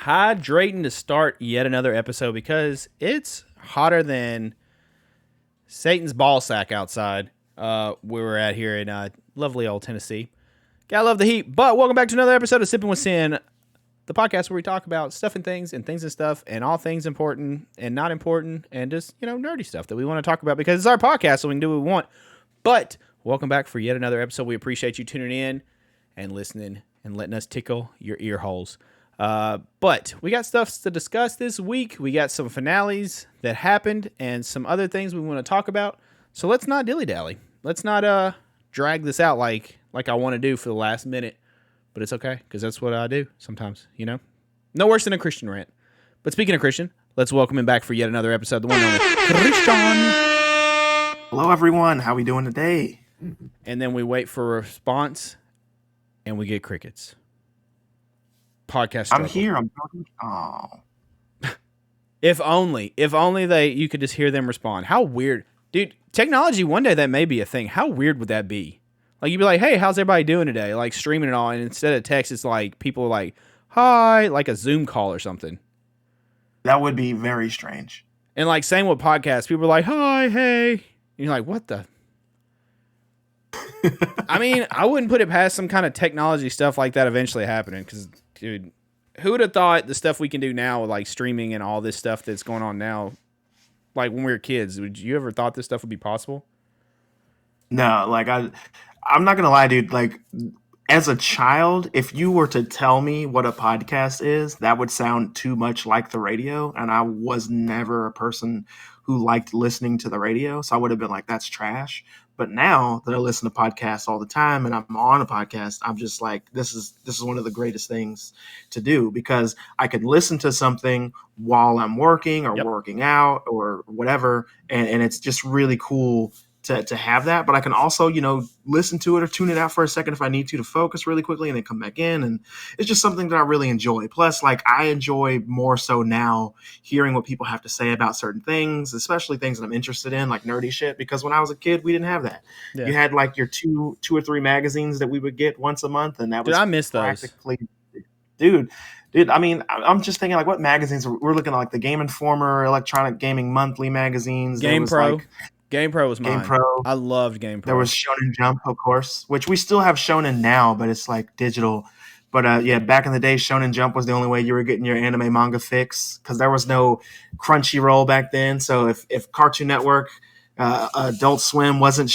hydrating to start yet another episode because it's hotter than Satan's ball sack outside. Where we're at here in lovely old Tennessee. Gotta love the heat. But welcome back to another episode of Sippin With Sin, the podcast where we talk about stuff and things and stuff and all things important and not important and just, nerdy stuff that we want to talk about because it's our podcast, so we can do what we want. But welcome back for yet another episode. We appreciate you tuning in and listening and letting us tickle your ear holes. But we got stuff to discuss this week. We got some finales that happened and some other things we want to talk about. So let's not dilly-dally. Let's not drag this out like I want to do for the last minute. But it's okay, because that's what I do sometimes, No worse than a Christian rant. But speaking of Christian, let's welcome him back for yet another episode. The one and only Christian. Hello, everyone. How we doing today? And then we wait for a response, and we get crickets. Podcast struggle. I'm here. I'm talking. Oh. If only you could just hear them respond. How weird. Dude, technology, one day that may be a thing. How weird would that be? Like, you'd be like, hey, how's everybody doing today? Like, streaming it all, and instead of text, it's like, people are like, hi, like a Zoom call or something. That would be very strange. And, like, same with podcasts. People are like, hi, hey. And you're like, what the? I mean, I wouldn't put it past some kind of technology stuff like that eventually happening, because, dude, who would have thought the stuff we can do now with, like, streaming and all this stuff that's going on now, like, when we were kids, would you ever thought this stuff would be possible? No, like, I'm not gonna lie, dude. Like, as a child, if you were to tell me what a podcast is, that would sound too much like the radio. And I was never a person who liked listening to the radio, so I would have been like, that's trash. But now that I listen to podcasts all the time and I'm on a podcast, I'm just like, this is one of the greatest things to do, because I can listen to something while I'm working or working out or whatever, and it's just really cool to have that. But I can also, listen to it or tune it out for a second if I need to focus really quickly and then come back in. And it's just something that I really enjoy. Plus, like, I enjoy more so now hearing what people have to say about certain things, especially things that I'm interested in, like nerdy shit. Because when I was a kid, we didn't have that. Yeah. You had like your two or three magazines that we would get once a month, and that was I miss practically those. Dude, I mean, I'm just thinking, like, what magazines we're looking at, like the Game Informer, Electronic Gaming Monthly magazines. Game Pro. Game Pro was mine. Game Pro. I loved Game Pro. There was Shonen Jump, of course, which we still have Shonen now, but it's like digital. But back in the day, Shonen Jump was the only way you were getting your anime manga fix, because there was no Crunchyroll back then. So if Cartoon Network, Adult Swim wasn't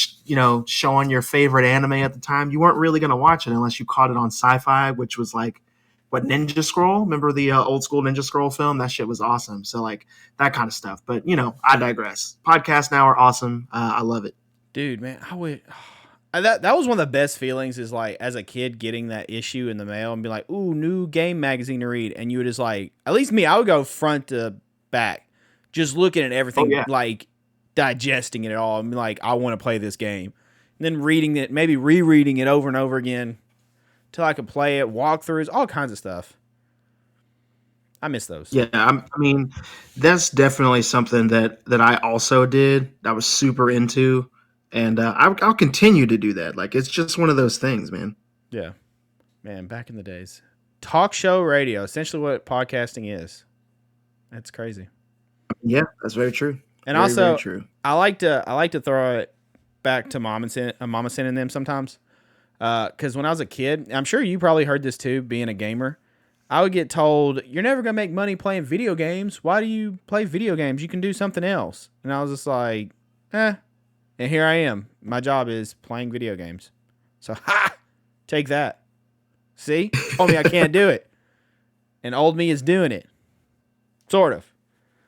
showing your favorite anime at the time, you weren't really going to watch it unless you caught it on Sci-Fi, which was like, what, Ninja Scroll? Remember the old school Ninja Scroll film? That shit was awesome. So, like, that kind of stuff. But, I digress. Podcasts now are awesome. I love it. Dude, man, I would... That was one of the best feelings, is, like, as a kid getting that issue in the mail and be like, ooh, new game magazine to read. And you would just, like... At least me, I would go front to back. Just looking at everything, like, digesting it all. And be like, I want to play this game. And then reading it, maybe rereading it over and over again, till I could play it, walkthroughs, all kinds of stuff. I miss those. Yeah, I mean, that's definitely something that I also did. I was super into, and I'll continue to do that. Like, it's just one of those things, man. Yeah, man. Back in the days, talk show radio, essentially what podcasting is. That's crazy. Yeah, that's very true. And very, also, very true. I like to throw it back to Mama Sin and them sometimes. Because when I was a kid, I'm sure you probably heard this too, being a gamer, I would get told, you're never going to make money playing video games. Why do you play video games? You can do something else. And I was just like, And here I am. My job is playing video games. So, take that. See? Told me I can't do it. And old me is doing it. Sort of.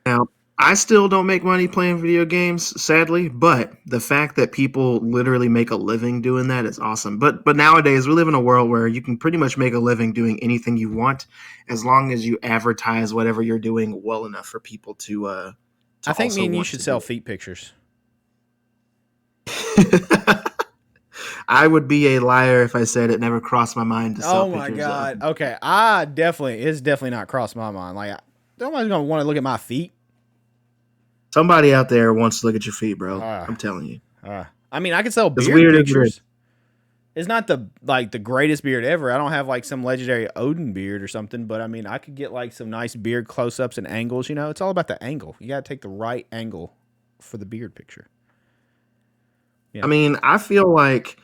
Now, I still don't make money playing video games, sadly, but the fact that people literally make a living doing that is awesome. But nowadays, we live in a world where you can pretty much make a living doing anything you want, as long as you advertise whatever you're doing well enough for people to I think me and you should sell feet pictures. I would be a liar if I said it never crossed my mind to sell pictures. Oh my God. Okay. It's definitely not crossed my mind. Like, nobody's going to want to look at my feet. Somebody out there wants to look at your feet, bro. I'm telling you. I mean, I could sell beard pictures. It's not the greatest beard ever. I don't have like some legendary Odin beard or something, but I mean, I could get like some nice beard close-ups and angles. You know, it's all about the angle. You got to take the right angle for the beard picture. I mean, I feel like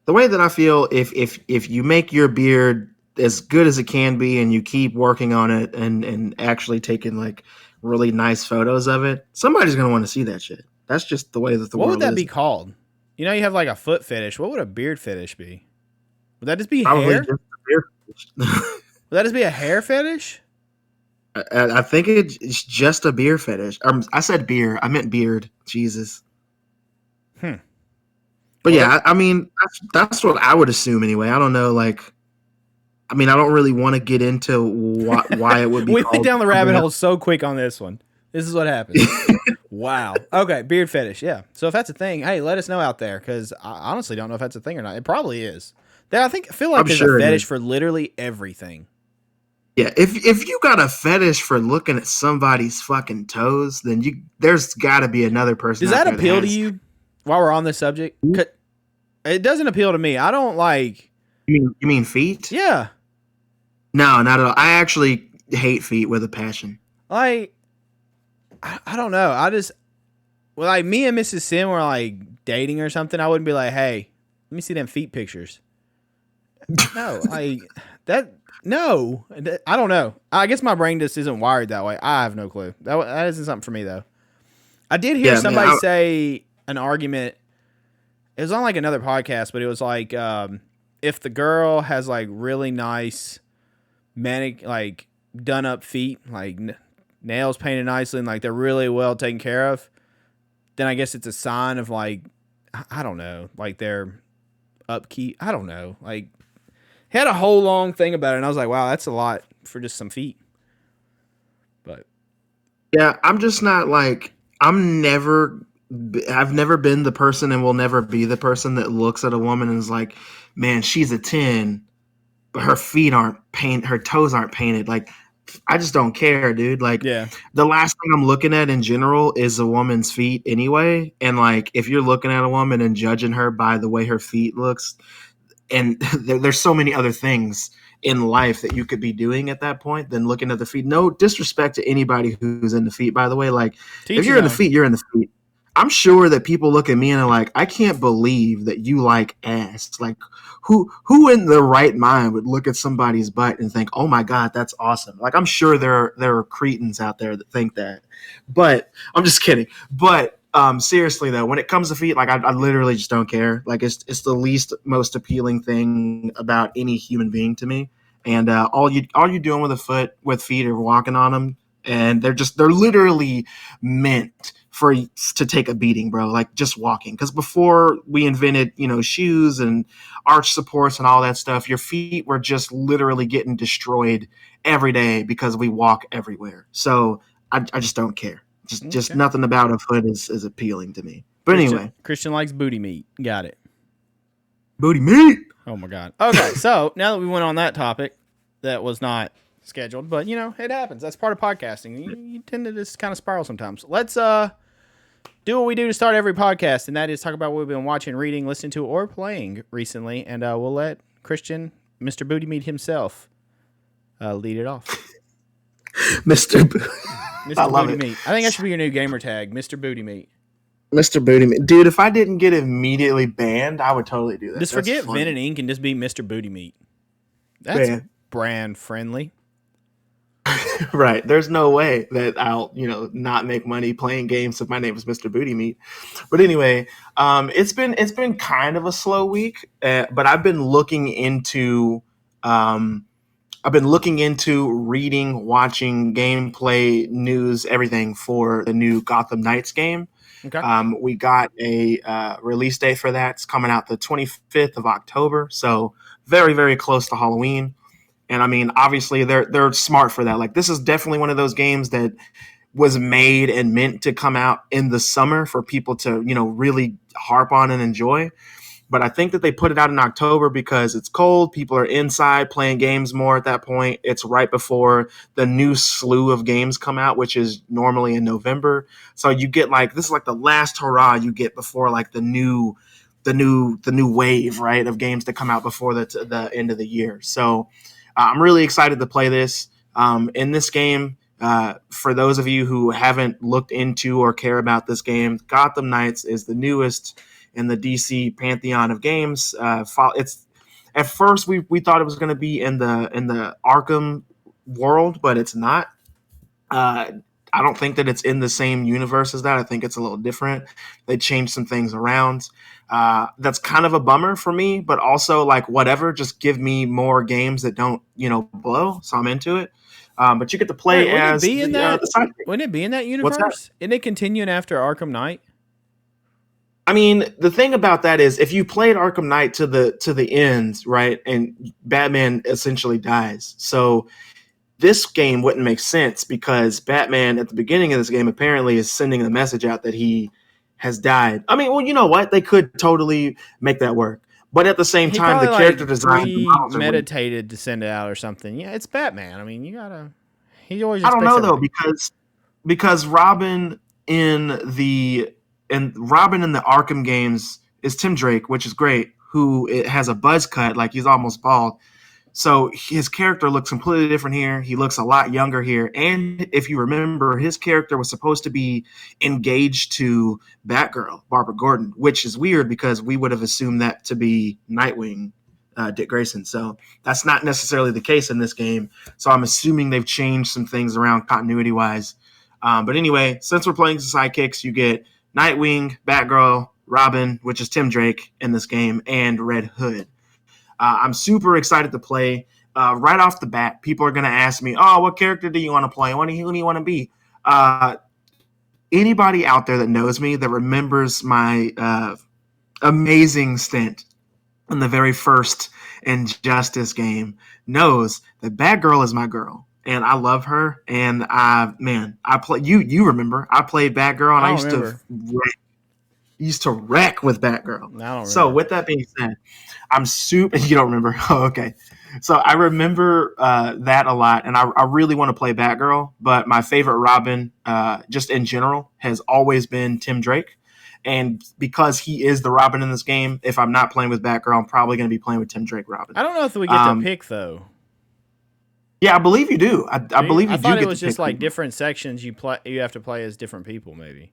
the way that I feel, if you make your beard as good as it can be and you keep working on it and actually taking like really nice photos of it, somebody's gonna want to see that shit. That's just the way that the What would world that is. be called? You know, you have like a foot fetish. What would a beard fetish be? Would that just be Probably hair? just a beard. Would that just be a hair fetish? I think it's just a beer fetish. I said beer. I meant beard. Jesus. Hmm. But Well, yeah, I mean that's what I would assume anyway. I don't know. Like, I mean, I don't really want to get into why it would be we went called down the rabbit something hole so quick on this one. This is what happens. Wow. Okay, beard fetish. Yeah. So if that's a thing, hey, let us know out there because I honestly don't know if that's a thing or not. It probably is. I feel like I'm there's sure a it fetish is. for literally everything. Yeah, if you got a fetish for looking at somebody's fucking toes, then there's got to be another person Does out that there appeal that to has. you? While we're on this subject, it doesn't appeal to me. I don't like. You mean feet? Yeah. No, not at all. I actually hate feet with a passion. Like I don't know. Like me and Mrs. Sin were like dating or something. I wouldn't be like, hey, let me see them feet pictures. No, like that. No, I don't know. I guess my brain just isn't wired that way. I have no clue. That isn't something for me though. I did hear Yeah, somebody man. say an argument. It was on like another podcast, but it was like if the girl has like really nice like done up feet, like nails painted nicely, and like they're really well taken care of, then I guess it's a sign of like I don't know, like their upkeep. I don't know, like had a whole long thing about it, and I was like, wow, that's a lot for just some feet. But Yeah, I'm just not like I've never been the person and will never be the person that looks at a woman and is like, man, she's a 10, but her toes aren't painted. Like, I just don't care, dude. Like, yeah, the last thing I'm looking at in general is a woman's feet anyway. And like, if you're looking at a woman and judging her by the way her feet looks, and there's so many other things in life that you could be doing at that point than looking at the feet. No disrespect to anybody who's in the feet, by the way. Like, if teach his you're in the own. feet, you're in the feet. I'm sure that people look at me and are like, I can't believe that you like ass. Like, who in their right mind would look at somebody's butt and think, oh my God, that's awesome. Like, I'm sure there are cretins out there that think that. But I'm just kidding. But seriously though, when it comes to feet, like I literally just don't care. Like it's the least most appealing thing about any human being to me. And all you doing with feet are walking on them, and they're literally meant to take a beating, bro. Like just walking. Because before we invented shoes and arch supports and all that stuff, your feet were just literally getting destroyed every day because we walk everywhere. So I just don't care. Just Okay. nothing about a foot is appealing to me. But anyway, Christian likes booty meat. Got it. booty meat. Oh my God. Okay, so now that we went on that topic, that was not scheduled, but it happens. That's part of podcasting. You tend to just kind of spiral sometimes. Let's do what we do to start every podcast, and that is talk about what we've been watching, reading, listening to, or playing recently, and we'll let Christian, Mr. Booty Meat himself, lead it off. Mr. Mr. I love Booty it. Meat. I think that should be your new gamer tag, Mr. Booty Meat. Mr. Booty Meat. Dude, if I didn't get immediately banned, I would totally do that. Just That's forget funny. Vin and Ink and just be Mr. Booty Meat. That's Man. brand friendly. Right. There's no way that I'll, not make money playing games if my name is Mr. Booty Meat. But anyway, it's been kind of a slow week, but I've been looking into reading, watching gameplay, news, everything for the new Gotham Knights game. Okay. We got a release date for that. It's coming out the 25th of October, so very, very close to Halloween. And I mean, obviously, they're smart for that. Like, this is definitely one of those games that was made and meant to come out in the summer for people to, really harp on and enjoy. But I think that they put it out in October because it's cold. People are inside playing games more at that point. It's right before the new slew of games come out, which is normally in November. So you get this is like the last hurrah you get before like the new the new wave, right, of games that come out before the end of the year. So I'm really excited to play this. In this game, for those of you who haven't looked into or care about this game, Gotham Knights is the newest in the DC pantheon of games. It's at first we thought it was going to be in the Arkham world, but it's not. Uh, I don't think that it's in the same universe as that. I think it's a little different. They changed some things around. That's kind of a bummer for me, but also like whatever. Just give me more games that don't blow. So I'm into it. But you get to Wait, play as the sidekick. wouldn't it be in that What's that? universe? Isn't it continuing after Arkham Knight? I mean, the thing about that is, if you played Arkham Knight to the end, right, and Batman essentially dies, so this game wouldn't make sense because Batman at the beginning of this game apparently is sending the message out that he has died. I mean, well, you know what? They could totally make that work. But at the same He time, the probably character design, the models are weird. premeditated to send it out or something. Yeah, it's Batman. I mean, you gotta. He always I don't expects know though, everything. because Robin in the Arkham games is Tim Drake, which is great, who it has a buzz cut, like he's almost bald. So his character looks completely different here. He looks a lot younger here. And if you remember, his character was supposed to be engaged to Batgirl, Barbara Gordon, which is weird because we would have assumed that to be Nightwing, Dick Grayson. So that's not necessarily the case in this game. So I'm assuming they've changed some things around continuity wise. But anyway, since we're playing some sidekicks, you get Nightwing, Batgirl, Robin, which is Tim Drake in this game, and Red Hood. I'm super excited to play. Right off the bat, people are going to ask me, "Oh, what character do you want to play? Who do you want to be?" Anybody out there that knows me, that remembers my amazing stint in the very first Injustice game, knows that Batgirl is my girl, and I love her. And I play. You remember? I played Batgirl, and I I don't remember. used to wreck with Batgirl. I don't So remember. with that being said, I'm super. You don't remember? Oh, okay. So I remember that a lot, and I really want to play Batgirl. But my favorite Robin, just in general, has always been Tim Drake. And because he is the Robin in this game, if I'm not playing with Batgirl, I'm probably going to be playing with Tim Drake Robin. I don't know if we get to pick though. Yeah, I believe you do. I Do you? believe I you do thought it get was to pick just like people. different sections you play. You have to play as different people, maybe.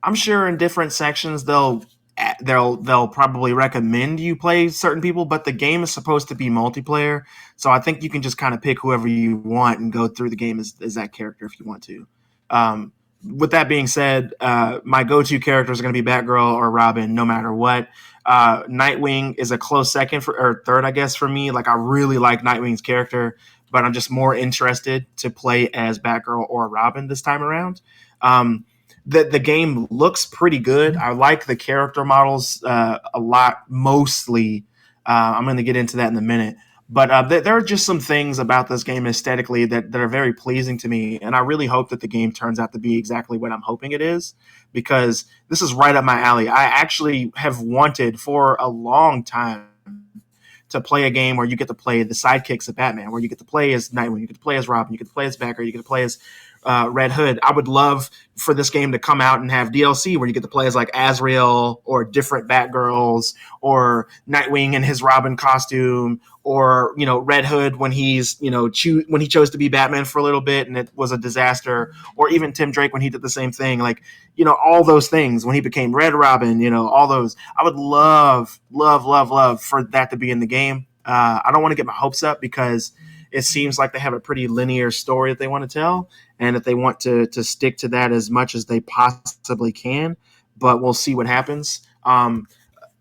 I'm sure in different sections they'll probably recommend you play certain people, but the game is supposed to be multiplayer, so I think you can just kind of pick whoever you want and go through the game as that character if you want to. With that being said, my go-to character is going to be Batgirl or Robin, no matter what. Nightwing is a close second or third, I guess, for me. Like I really like Nightwing's character, but I'm just more interested to play as Batgirl or Robin this time around. The game looks pretty good. I like the character models a lot. Mostly, I'm going to get into that in a minute. But there are just some things about this game aesthetically that are very pleasing to me, and I really hope that the game turns out to be exactly what I'm hoping it is, because this is right up my alley. I actually have wanted for a long time to play a game where you get to play the sidekicks of Batman, where you get to play as Nightwing, you get to play as Robin, you get to play as Batgirl, you get to play as Red Hood. I would love for this game to come out and have DLC where you get to play as like Azrael or different Batgirls or Nightwing in his Robin costume, or Red Hood when he's when he chose to be Batman for a little bit and it was a disaster, or even Tim Drake when he did the same thing, like all those things when he became Red Robin, all those. I would love for that to be in the game. I don't want to get my hopes up because it seems like they have a pretty linear story that they want to tell, and that they want to stick to that as much as they possibly can. But we'll see what happens.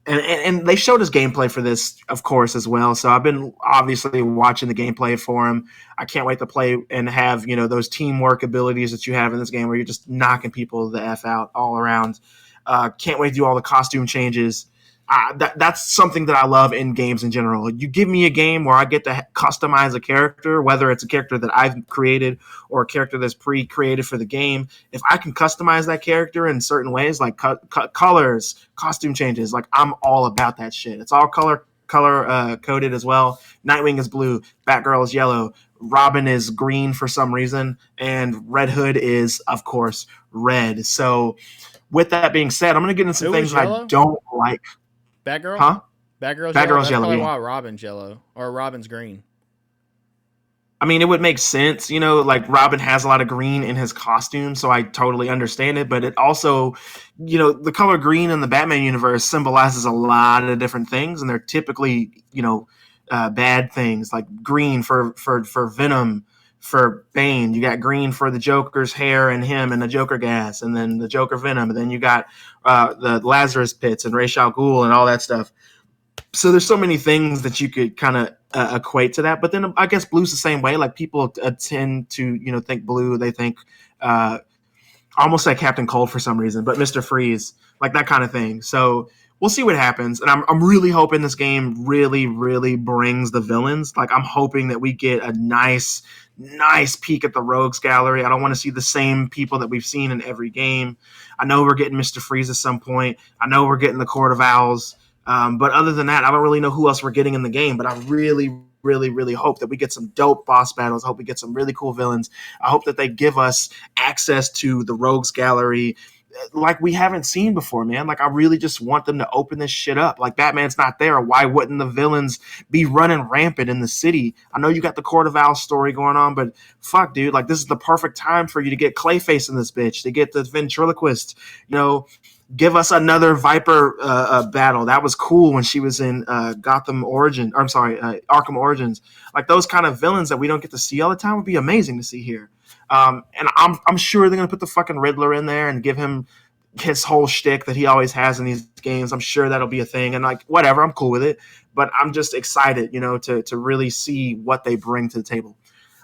And they showed us gameplay for this, of course, as well. So I've been obviously watching the gameplay for him. I can't wait to play and have those teamwork abilities that you have in this game, where you're just knocking people the f out all around. Can't wait to do all the costume changes. That's something that I love in games in general. You give me a game where I get to customize a character, whether it's a character that I've created or a character that's pre-created for the game. If I can customize that character in certain ways, like colors, costume changes, like I'm all about that shit. It's all color coded as well. Nightwing is blue, Batgirl is yellow, Robin is green for some reason, and Red Hood is, of course, red. So with that being said, I'm going to get into some Who things was that I yellow? don't like. Batgirl? Huh? Batgirl's yellow? Batgirl's That's yellow, probably yeah. why Robin's yellow. Or Robin's green. I mean, it would make sense, like Robin has a lot of green in his costume, so I totally understand it. But it also, the color green in the Batman universe symbolizes a lot of different things, and they're typically, bad things like green for Venom, for Bane. You got green for the Joker's hair and him and the Joker gas, and then the Joker Venom, and then you got the Lazarus Pits and Ra's al Ghul and all that stuff. So there's so many things that you could kind of equate to that. But then I guess blue's the same way. Like people tend to, think blue. They think uh, almost like Captain Cold for some reason, but Mr. Freeze, like that kind of thing. So we'll see what happens. And I'm really hoping this game really, really brings the villains. Like I'm hoping that we get a nice peek at the Rogues Gallery. I don't want to see the same people that we've seen in every game. I know we're getting Mr. Freeze at some point. I know we're getting the Court of Owls. But other than that, I don't really know who else we're getting in the game. But I really, really, really hope that we get some dope boss battles. I hope we get some really cool villains. I hope that they give us access to the Rogues Gallery like we haven't seen before, man. Like I really just want them to open this shit up. Like Batman's not there. Why wouldn't the villains be running rampant in the city? I know you got the Court of Owls story going on, but fuck, dude, like this is the perfect time for you to get Clayface in this bitch, to get the ventriloquist, give us another Viper battle. That was cool when she was in Gotham Origin. Or I'm sorry, Arkham Origins. Like those kind of villains that we don't get to see all the time would be amazing to see here. And I'm sure they're gonna put the fucking Riddler in there and give him his whole shtick that he always has in these games. I'm sure that'll be a thing. And like whatever, I'm cool with it. But I'm just excited, to really see what they bring to the table.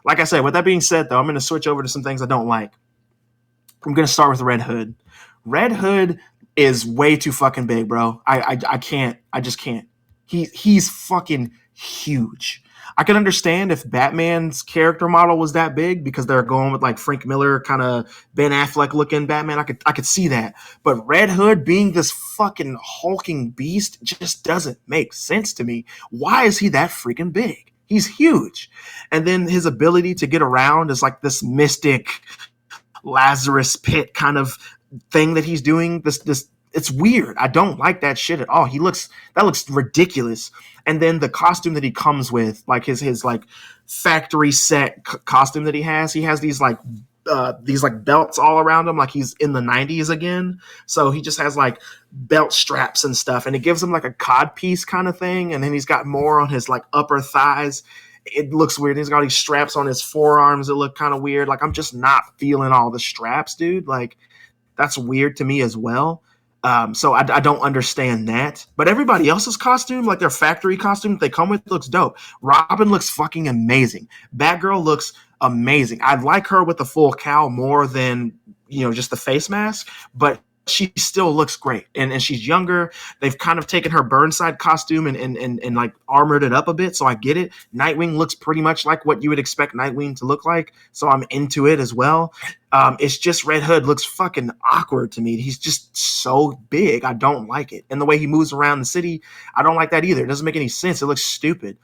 Like I said, with that being said, though, I'm gonna switch over to some things I don't like. I'm gonna start with Red Hood. Red Hood is way too fucking big, bro. I can't. I just can't. He's fucking huge. I can understand if Batman's character model was that big because they're going with like Frank Miller kind of Ben Affleck looking Batman. I could see that. But Red Hood being this fucking hulking beast just doesn't make sense to me. Why is he that freaking big? He's huge. And then his ability to get around is like this mystic Lazarus pit kind of thing that he's doing. This it's weird. I don't like that shit at all. That looks ridiculous. And then the costume that he comes with, like his like factory set costume that he has these like belts all around him, like he's in the 90s again. So he just has like belt straps and stuff, and it gives him like a codpiece kind of thing. And then he's got more on his like upper thighs. It looks weird. He's got these straps on his forearms that look kind of weird. Like I'm just not feeling all the straps, dude. Like that's weird to me as well. So I don't understand that. But everybody else's costume, like their factory costume that they come with, looks dope. Robin looks fucking amazing. Batgirl looks amazing. I like her with the full cowl more than, just the face mask. But she still looks great. And she's younger. They've kind of taken her Burnside costume and like armored it up a bit. So I get it. Nightwing looks pretty much like what you would expect Nightwing to look like. So I'm into it as well. It's just Red Hood looks fucking awkward to me. He's just so big. I don't like it. And the way he moves around the city, I don't like that either. It doesn't make any sense. It looks stupid.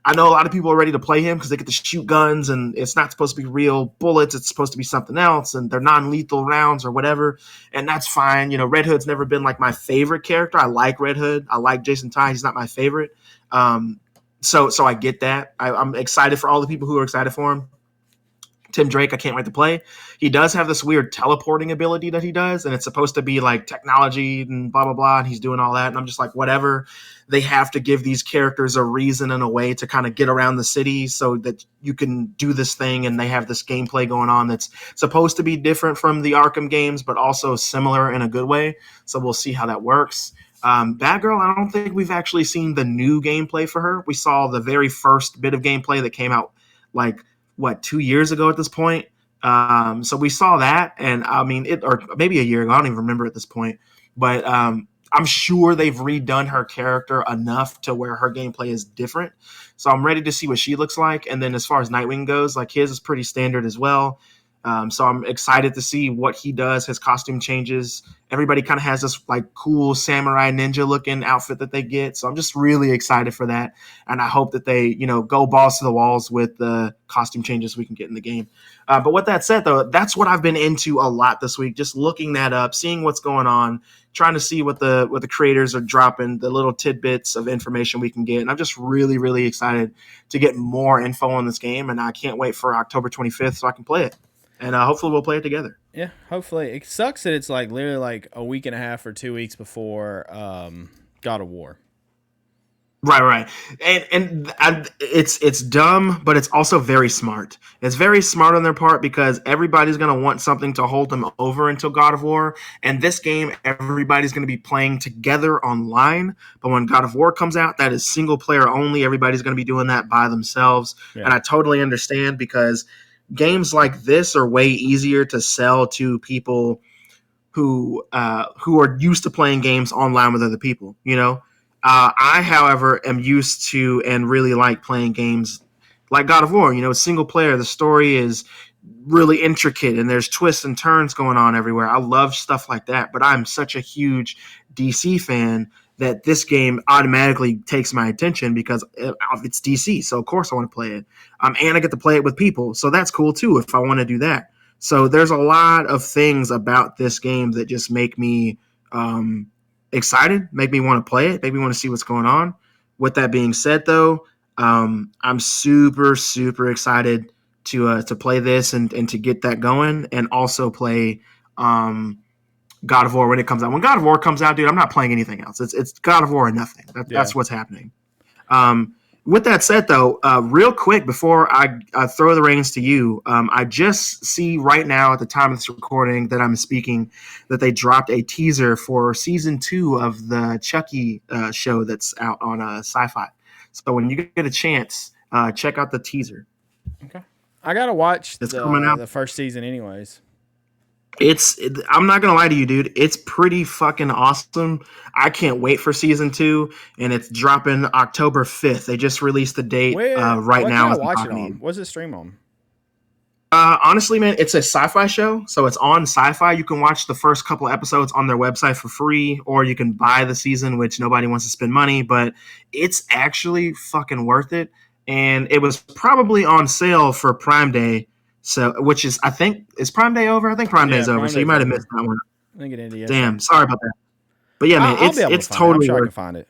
I know a lot of people are ready to play him because they get to shoot guns and it's not supposed to be real bullets. It's supposed to be something else and they're non-lethal rounds or whatever. And that's fine. Red Hood's never been like my favorite character. I like Red Hood. I like Jason Todd. He's not my favorite. So I get that. I'm excited for all the people who are excited for him. Tim Drake, I can't wait to play. He does have this weird teleporting ability that he does, and it's supposed to be like technology and blah, blah, blah, and he's doing all that. And I'm just like, whatever. They have to give these characters a reason and a way to kind of get around the city so that you can do this thing, and they have this gameplay going on that's supposed to be different from the Arkham games, but also similar in a good way. So we'll see how that works. Batgirl, I don't think we've actually seen the new gameplay for her. We saw the very first bit of gameplay that came out like 2 years ago at this point. So we saw that, and I mean or maybe a year ago, I don't even remember at this point, but I'm sure they've redone her character enough to where her gameplay is different. So I'm ready to see what she looks like. And then as far as Nightwing goes, like his is pretty standard as well. So I'm excited to see what he does. His costume changes. Everybody kind of has this like cool samurai ninja looking outfit that they get. So I'm just really excited for that. And I hope that they, go balls to the walls with the costume changes we can get in the game. But with that said, though, that's what I've been into a lot this week. Just looking that up, seeing what's going on, trying to see what the creators are dropping, the little tidbits of information we can get. And I'm just really, really excited to get more info on this game. And I can't wait for October 25th so I can play it. And hopefully we'll play it together. Yeah, hopefully. It sucks that it's like literally like a week and a half or 2 weeks before God of War. Right. It's dumb, but it's also very smart. It's very smart on their part because everybody's going to want something to hold them over until God of War. And this game, everybody's going to be playing together online. But when God of War comes out, that is single player only. Everybody's going to be doing that by themselves. Yeah. And I totally understand because games like this are way easier to sell to people who are used to playing games online with other people, I, however, am used to and really like playing games like God of War. Single player. The story is really intricate and there's twists and turns going on everywhere. I love stuff like that, but I'm such a huge DC fan that this game automatically takes my attention because it's DC. So, of course, I want to play it. And I get to play it with people. So that's cool, too, if I want to do that. So there's a lot of things about this game that just make me excited, make me want to play it, make me want to see what's going on. With that being said, though, I'm super, super excited to play this and to get that going and also play God of War when it comes out. When God of War comes out, dude, I'm not playing anything else. It's God of War and nothing. That's what's happening. With that said, though, real quick before I throw the reins to you, I just see right now at the time of this recording that I'm speaking that they dropped a teaser for season 2 of the Chucky show that's out on Sci-Fi. So when you get a chance, check out the teaser. Okay, I gotta watch the first season, anyways. I'm not gonna lie to you, dude. It's pretty fucking awesome. I can't wait for season 2, and it's dropping October 5th. They just released the date right now. What can I watch it on? What's it stream on? Honestly, man, it's a sci-fi show, so it's on Sci-Fi. You can watch the first couple episodes on their website for free, or you can buy the season, which nobody wants to spend money, but it's actually fucking worth it. And it was probably on sale for Prime Day. So, which is, I think, is Prime Day over? I think Prime Day is over. So you might have missed that one. I think it ended. Damn, sorry about that. But yeah, man, it's totally. I'm sure I can find it.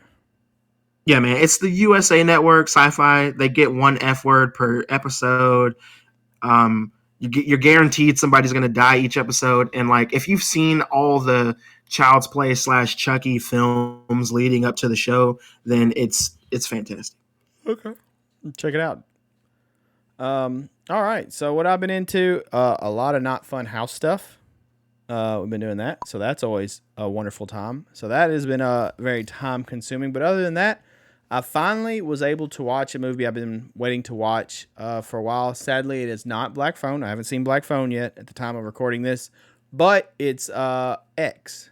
Yeah, man, it's the USA Network Sci-Fi. They get one F word per episode. You're guaranteed somebody's gonna die each episode. And like, if you've seen all the Child's Play / Chucky films leading up to the show, then it's fantastic. Okay, check it out. All right. So what I've been into, a lot of not fun house stuff. We've been doing that. So that's always a wonderful time. So that has been very time consuming. But other than that, I finally was able to watch a movie I've been waiting to watch for a while. Sadly, it is not Black Phone. I haven't seen Black Phone yet at the time of recording this. But it's X.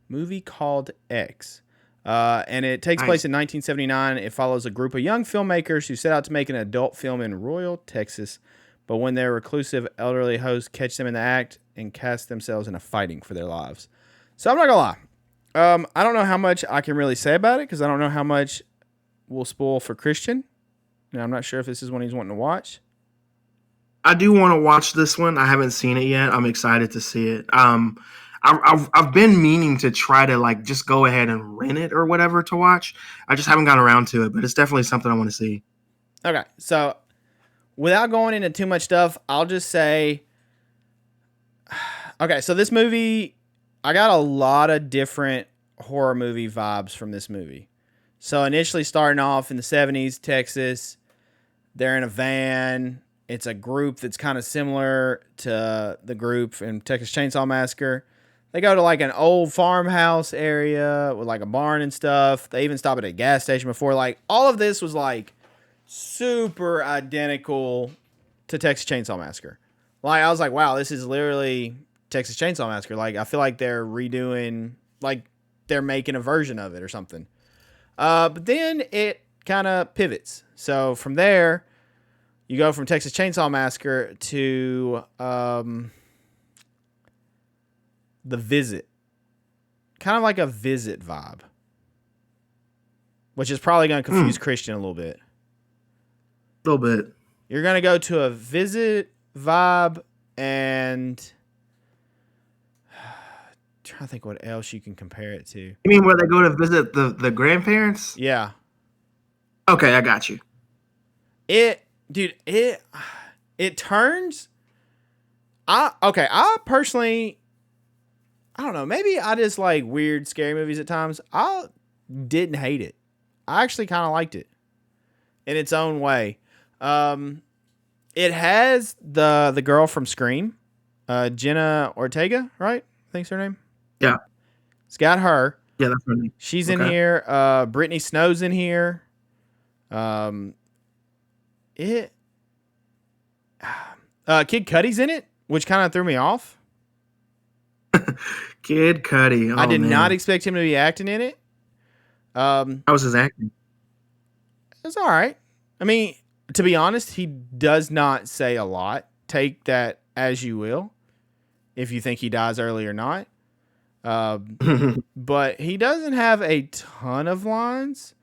Movie called X. And it takes place in 1979. It follows a group of young filmmakers who set out to make an adult film in Royal, Texas. But when their reclusive elderly hosts catch them in the act and cast themselves in a fighting for their lives. So I'm not going to lie. I don't know how much I can really say about it because I don't know how much will spoil for Christian. Now, I'm not sure if this is one he's wanting to watch. I do want to watch this one. I haven't seen it yet. I'm excited to see it. I've been meaning to try to like just go ahead and rent it or whatever to watch. I just haven't gotten around to it, but it's definitely something I want to see. Okay, so without going into too much stuff, I'll just say, okay, so this movie, I got a lot of different horror movie vibes from this movie. So initially starting off in the 70s, Texas, they're in a van. It's a group that's kind of similar to the group in Texas Chainsaw Massacre. They go to like an old farmhouse area with like a barn and stuff. They even stop at a gas station before. Like all of this was like super identical to Texas Chainsaw Massacre. Like I was like, wow, this is literally Texas Chainsaw Massacre. Like I feel like they're redoing, like they're making a version of it or something. But then it kind of pivots. So from there, You go from Texas Chainsaw Massacre to The Visit. Kind of like a Visit vibe. Which is probably going to confuse Christian a little bit. A little bit. You're going to go to a Visit vibe and... I'm trying to think what else you can compare it to. You mean where they go to visit the grandparents? Yeah. Okay, I got you. It turns... I personally... I don't know. Maybe I just like weird, scary movies at times. I didn't hate it. I actually kind of liked it in its own way. It has the girl from Scream, Jenna Ortega, right? I think's her name. Yeah. It's got her. Yeah, that's her name. She's in here. Brittany Snow's in here. Kid Cudi's in it, which kind of threw me off. Kid Cudi. I did not expect him to be acting in it. How was his acting? It's all right. I mean, to be honest, he does not say a lot. Take that as you will, if you think he dies early or not. But he doesn't have a ton of lines.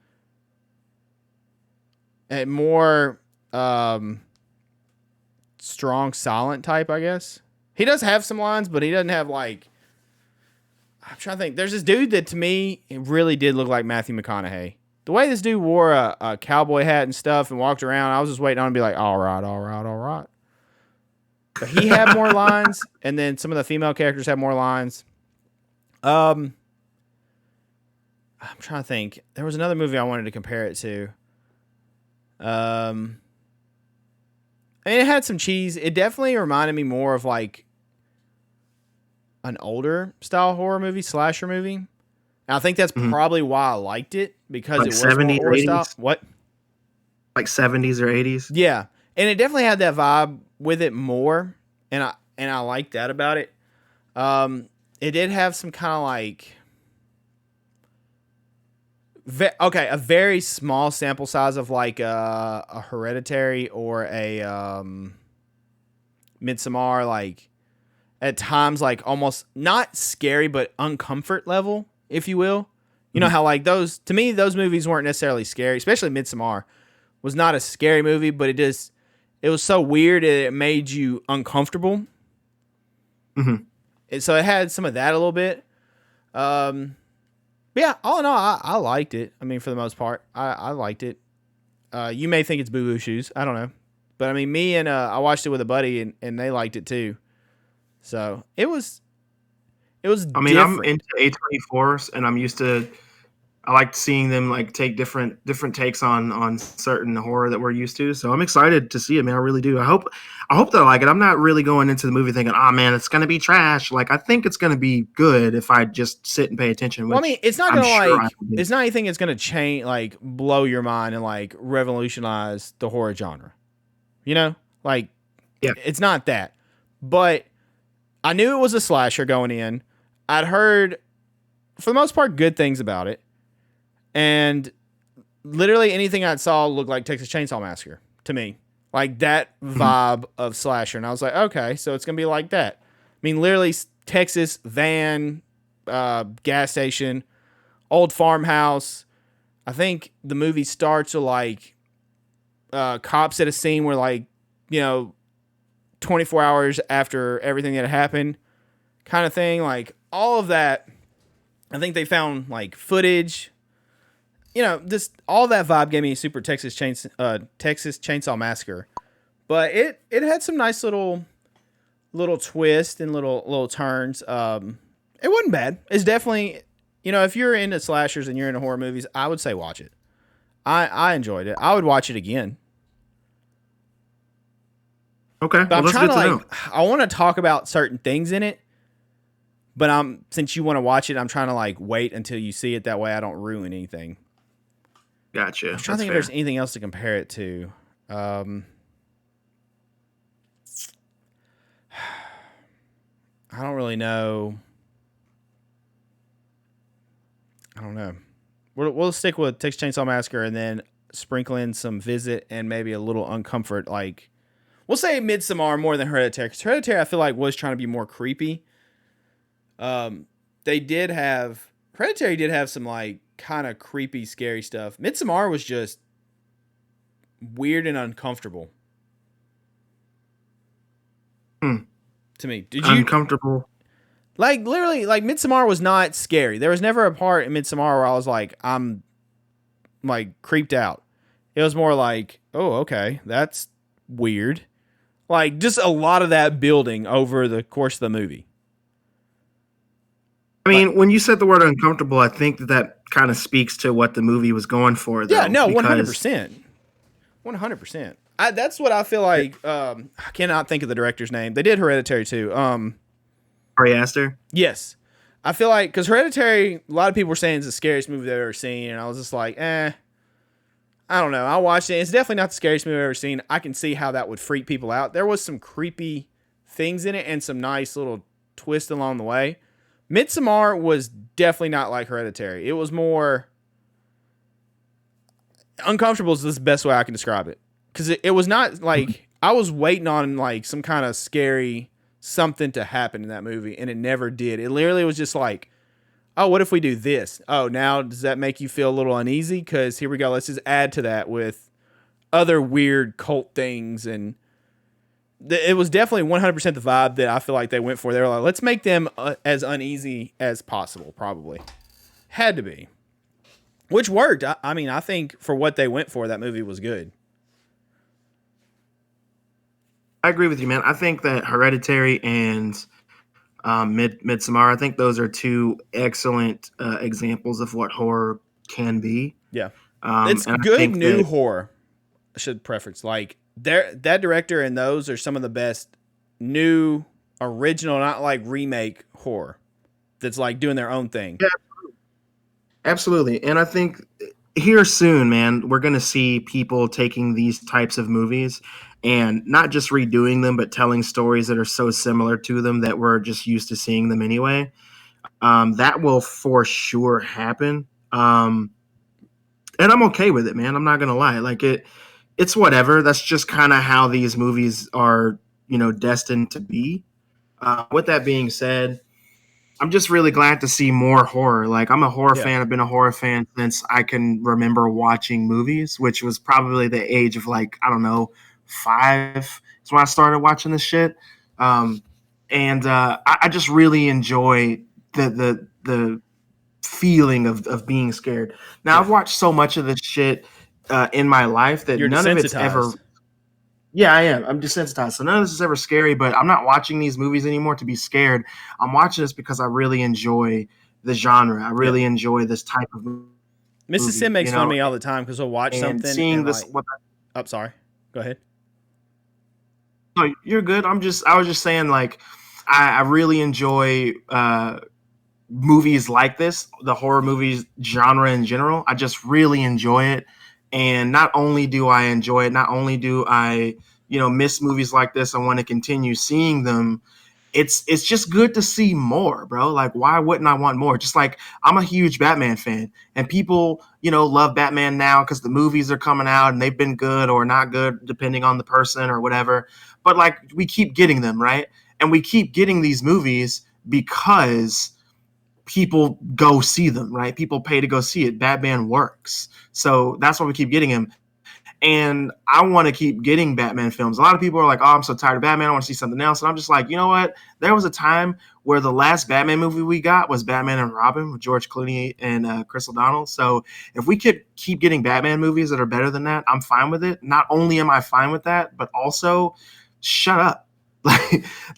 And more strong, silent type, I guess. He does have some lines, but he doesn't have like... I'm trying to think. There's this dude that to me, it really did look like Matthew McConaughey. The way this dude wore a cowboy hat and stuff and walked around, I was just waiting on him to be like, all right. But he had more lines, and then some of the female characters had more lines. I'm trying to think. There was another movie I wanted to compare it to. I mean, it had some cheese. It definitely reminded me more of like an older style horror movie, slasher movie. And I think that's probably why I liked it, because like it was 70s more horror style. What? Like 70s or 80s? Yeah. And it definitely had that vibe with it more. And I liked that about it. It did have some kind of like... a very small sample size of like a Hereditary or a Midsommar, like at times like almost not scary but uncomfort level, if you will. You know how like those, to me, those movies weren't necessarily scary, especially Midsommar was not a scary movie, but it was so weird it made you uncomfortable. And so it had some of that a little bit. But yeah, all in all, I liked it. I mean, for the most part, I liked it. You may think it's boo-boo shoes. I don't know. But I mean, me and I watched it with a buddy, and they liked it too. So it was I mean, different. I'm into A24s, and I'm used to... I like seeing them like take different takes on certain horror that we're used to. So I'm excited to see it, man. I really do. I hope that I like it. I'm not really going into the movie thinking, oh man, it's gonna be trash. Like I think it's gonna be good if I just sit and pay attention. Well, I mean, it's not gonna it's not anything that's gonna change, like blow your mind and like revolutionize the horror genre. You know, like it's not that. But I knew it was a slasher going in. I'd heard, for the most part, good things about it. And literally anything I saw looked like Texas Chainsaw Massacre to me. Like that vibe of slasher. And I was like, okay, so it's going to be like that. I mean, literally Texas van, gas station, old farmhouse. I think the movie starts with like cops at a scene where 24 hours after everything that happened kind of thing. Like all of that. I think they found like footage. This all that vibe gave me super Texas Chainsaw Massacre, but it had some nice little twists and little turns. It wasn't bad. It's definitely, if you're into slashers and you're into horror movies, I would say watch it. I enjoyed it. I would watch it again. Okay, but I'm trying to I want to talk about certain things in it, but since you want to watch it, I'm trying to like wait until you see it. That way, I don't ruin anything. Gotcha. I'm trying to think if there's anything else to compare it to. I don't really know. I don't know. We'll stick with Texas Chainsaw Massacre, and then sprinkle in some visit and maybe a little uncomfort. Like, we'll say Midsommar more than Hereditary, because Hereditary I feel like was trying to be more creepy. They did have Hereditary did have some like kind of creepy, scary stuff. Midsommar was just weird and uncomfortable Hmm. to me. Did you Uncomfortable. like literally like Midsommar was not scary? There was never a part in Midsommar where I was like, I'm like creeped out. It was more like, oh, okay, that's weird. Like just a lot of that building over the course of the movie. I Like, mean, when you said the word uncomfortable, I think that kind of speaks to what the movie was going for, yeah, though, no, because 100%. 100%. That's what I feel like. I cannot think of the director's name. They did Hereditary too. Ari Aster. Yes. I feel like, because Hereditary, a lot of people were saying it's the scariest movie they've ever seen, and I was just like, I don't know. I watched it. It's definitely not the scariest movie I've ever seen. I can see how that would freak people out. There was some creepy things in it and some nice little twists along the way. Midsommar was definitely not like Hereditary. It was more uncomfortable is the best way I can describe it. Because it was not like, I was waiting on like some kind of scary something to happen in that movie, and it never did. It literally was just like, oh, what if we do this? Oh, now does that make you feel a little uneasy? Because here we go. Let's just add to that with other weird cult things. And it was definitely 100% the vibe that I feel like they went for. They were like, let's make them as uneasy as possible, probably. Had to be. Which worked. I mean, I think for what they went for, that movie was good. I agree with you, man. I think that Hereditary and Midsommar, I think those are two excellent examples of what horror can be. Yeah. It's And I good think new that, horror. I should preference. Like, that director and those are some of the best new, original, not like remake horror that's like doing their own thing. yeah, absolutely. And I think here soon, man, we're going to see people taking these types of movies and not just redoing them, but telling stories that are so similar to them that we're just used to seeing them anyway. That will for sure happen. And I'm okay with it, man. I'm not gonna lie. Like it's whatever. That's just kind of how these movies are, destined to be. With that being said, I'm just really glad to see more horror. Like I'm a horror Yeah. fan. I've been a horror fan since I can remember watching movies, which was probably the age of like I don't know 5. That's when I started watching this shit. Um, and I just really enjoy the feeling of being scared. Now Yeah. I've watched so much of this shit in my life that You're none of it's ever. desensitized. Yeah, I am. I'm desensitized, so none of this is ever scary. But I'm not watching these movies anymore to be scared. I'm watching this because I really enjoy the genre. I Yeah. really enjoy this type of Mrs. Sim movie, makes fun of me all the time because we'll watch and something seeing and this. like, oh, sorry. Go ahead. No, you're good. I was just saying, like, I really enjoy movies like this, the horror movies genre in general. I just really enjoy it. And not only do I enjoy it, not only do I, miss movies like this, I want to continue seeing them. It's just good to see more, bro. Like, why wouldn't I want more? Just like I'm a huge Batman fan, and people, love Batman now because the movies are coming out and they've been good or not good, depending on the person or whatever. But like, we keep getting them, right? And we keep getting these movies because people go see them, right? People pay to go see it. Batman works. So that's why we keep getting him. And I want to keep getting Batman films. A lot of people are like, oh, I'm so tired of Batman. I want to see something else. And I'm just like, you know what? There was a time where the last Batman movie we got was Batman and Robin with George Clooney and Chris O'Donnell. So if we could keep getting Batman movies that are better than that, I'm fine with it. Not only am I fine with that, but also shut up.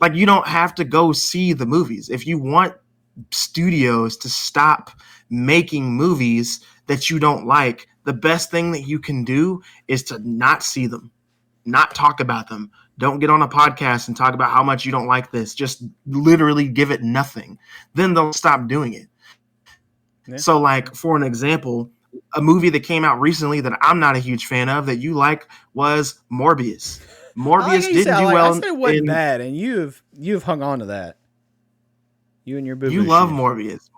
Like you don't have to go see the movies. If you want studios to stop making movies that you don't like, the best thing that you can do is to not see them, not talk about them. Don't get on a podcast and talk about how much you don't like this. Just literally give it nothing. Then they'll stop doing it. Yeah. So, like, for an example, a movie that came out recently that I'm not a huge fan of that you like was Morbius. I like how Morbius you said, didn't do I well said it wasn't bad, and you've hung on to that. You and your boo you boo love shit. Morbius.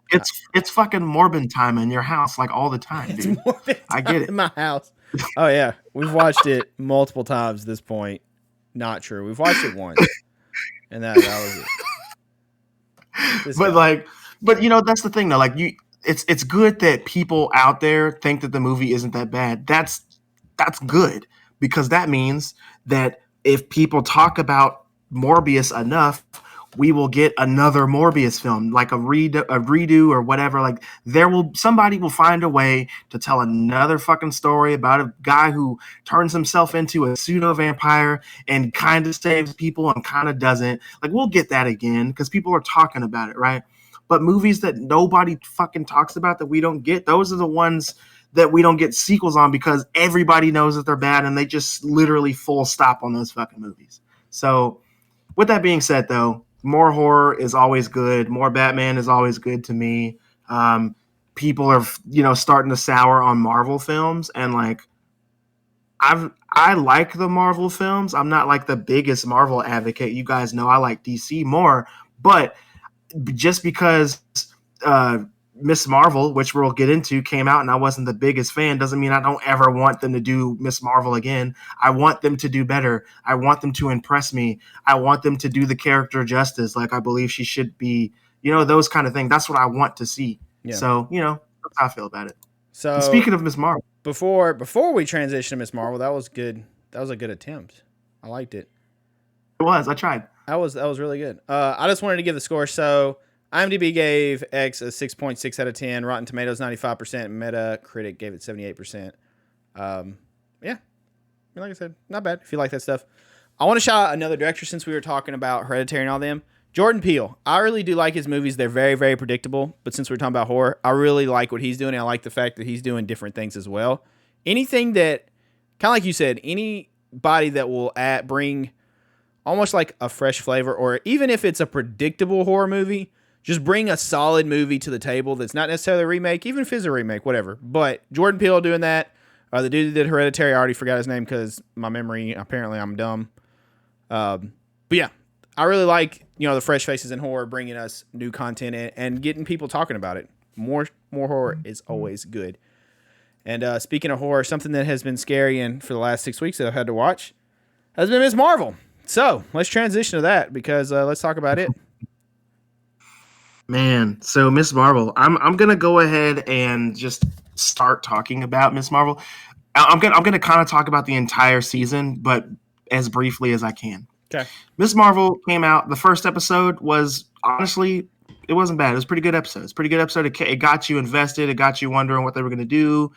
it's fucking Morbin time in your house like all the time, It's dude. more than I time get it. in my house. Oh yeah, we've watched it multiple times at this point. Not true. We've watched it once, and that was it. This But guy. like, but that's the thing though. Like it's good that people out there think that the movie isn't that bad. That's good because that means that if people talk about Morbius enough, we will get another Morbius film, like a redo or whatever. Like somebody will find a way to tell another fucking story about a guy who turns himself into a pseudo vampire and kind of saves people and kind of doesn't. Like we'll get that again because people are talking about it, right? But movies that nobody fucking talks about that we don't get, those are the ones that we don't get sequels on because everybody knows that they're bad and they just literally full stop on those fucking movies. So with that being said, though, more horror is always good. More Batman is always good to me. People are, starting to sour on Marvel films, and like, I like the Marvel films. I'm not like the biggest Marvel advocate. You guys know I like DC more, but just because uh, Miss Marvel, which we'll get into, came out and I wasn't the biggest fan, doesn't mean I don't ever want them to do Miss Marvel again. I want them to do better. I want them to impress me. I want them to do the character justice like I believe she should be. Those kind of things. That's what I want to see. Yeah. So, that's how I feel about it. And So speaking of Miss Marvel, before we transition to Miss Marvel, that was good. That was a good attempt. I liked it. I tried. That was really good. I just wanted to give the score. So IMDb gave X a 6.6 out of 10. Rotten Tomatoes 95%. Metacritic gave it 78%. Yeah, like I said, not bad if you like that stuff. I want to shout out another director since we were talking about Hereditary and all them. Jordan Peele. I really do like his movies. They're very, very predictable. But since we're talking about horror, I really like what he's doing. And I like the fact that he's doing different things as well. Anything that, kind of like you said, anybody that will bring almost like a fresh flavor, or even if it's a predictable horror movie, just bring a solid movie to the table that's not necessarily a remake, even if it's a remake, whatever. But Jordan Peele doing that. The dude that did Hereditary, I already forgot his name because my memory, apparently I'm dumb. But yeah, I really like, the fresh faces in horror, bringing us new content and getting people talking about it. More horror is always good. And speaking of horror, something that has been scary and for the last 6 weeks that I've had to watch has been Ms. Marvel. So let's transition to that because let's talk about it. Man, so Miss Marvel, I'm gonna go ahead and just start talking about Miss Marvel. I'm gonna kind of talk about the entire season, but as briefly as I can. Okay. Miss Marvel came out. The first episode was honestly, it wasn't bad. It was a pretty good episode. It's a pretty good episode. It got you invested. It got you wondering what they were gonna do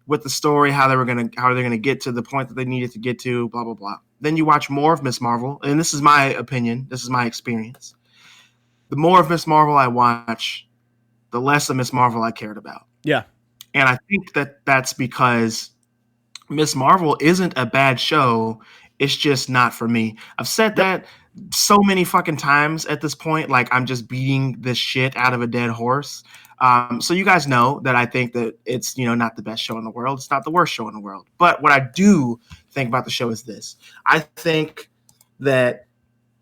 with the story, how they're gonna get to the point that they needed to get to. Blah blah blah. Then you watch more of Miss Marvel, and this is my opinion. This is my experience. The more of Miss Marvel I watch, the less of Miss Marvel I cared about. Yeah. And I think that that's because Miss Marvel isn't a bad show. It's just not for me. I've said that so many fucking times at this point. Like I'm just beating this shit out of a dead horse. So you guys know that I think that it's, not the best show in the world. It's not the worst show in the world. But what I do think about the show is this. I think that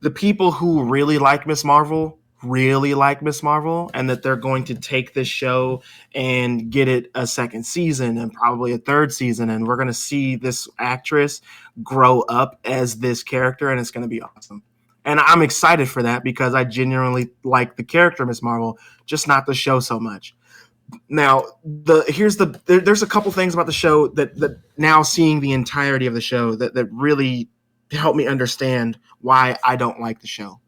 the people who really like Miss Marvel and that they're going to take this show and get it a second season and probably a third season, and we're going to see this actress grow up as this character, and it's going to be awesome. And I'm excited for that because I genuinely like the character Miss Marvel, just not the show so much. Now, there's a couple things about the show that now seeing the entirety of the show that really help me understand why I don't like the show.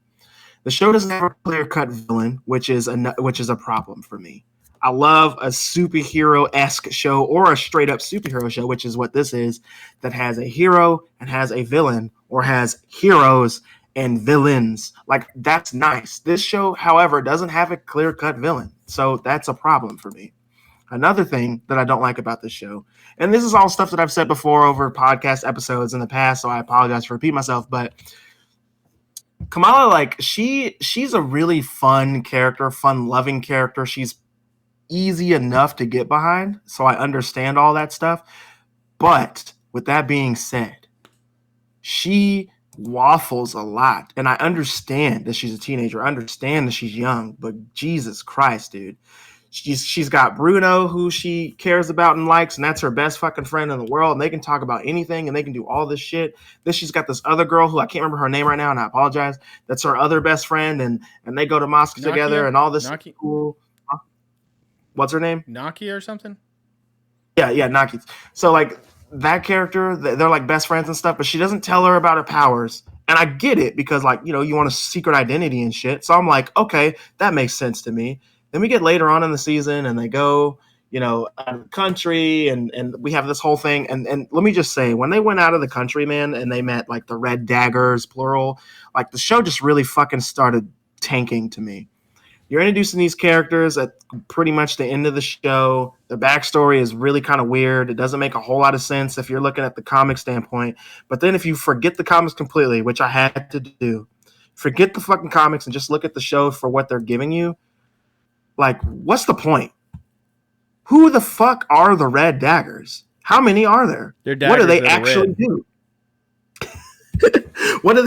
The show doesn't have a clear-cut villain, which is a problem for me. I love a superhero-esque show or a straight-up superhero show, which is what this is, that has a hero and has a villain, or has heroes and villains. Like, that's nice. This show, however, doesn't have a clear-cut villain, so that's a problem for me. Another thing that I don't like about this show, and this is all stuff that I've said before over podcast episodes in the past, so I apologize for repeating myself, but Kamala, like, she's a really fun character, fun-loving character. She's easy enough to get behind, so I understand all that stuff. But with that being said, she waffles a lot, and I understand that she's a teenager. I understand that she's young, but Jesus Christ, dude. She's got Bruno, who she cares about and likes, and that's her best fucking friend in the world. And they can talk about anything, and they can do all this shit. Then she's got this other girl who I can't remember her name right now, and I apologize. That's her other best friend, and they go to mosque together, and all this is cool. What's her name? Nakia or something? Yeah, Naki. So like that character, they're like best friends and stuff, but she doesn't tell her about her powers. And I get it because like, you want a secret identity and shit. So I'm like, okay, that makes sense to me. Then we get later on in the season and they go, out of the country and we have this whole thing. And let me just say, when they went out of the country, man, and they met like the Red Daggers, plural, like the show just really fucking started tanking to me. You're introducing these characters at pretty much the end of the show. Their backstory is really kind of weird. It doesn't make a whole lot of sense if you're looking at the comic standpoint. But then if you forget the comics completely, which I had to do, forget the fucking comics and just look at the show for what they're giving you, like, what's the point? Who the fuck are the Red Daggers? How many are there? What do they actually do? What do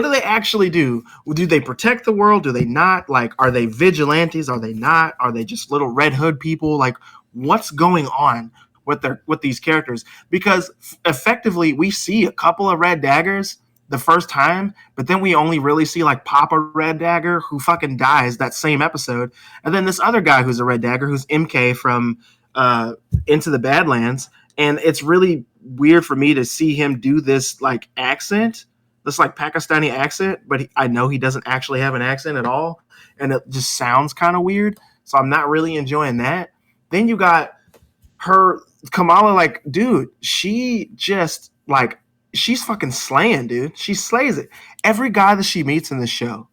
they actually do? Do they protect the world? Do they not? Like, are they vigilantes? Are they not? Are they just little Red Hood people? Like, what's going on with these characters? Because effectively we see a couple of Red Daggers the first time, but then we only really see like Papa Red Dagger, who fucking dies that same episode, and then this other guy who's a Red Dagger, who's MK from Into the Badlands. And it's really weird for me to see him do this like accent, this like Pakistani accent, but I know he doesn't actually have an accent at all, and it just sounds kind of weird. So I'm not really enjoying that. Then you got her Kamala, like, dude, she just like she's fucking slaying, dude. She slays it. Every guy that she meets in the show,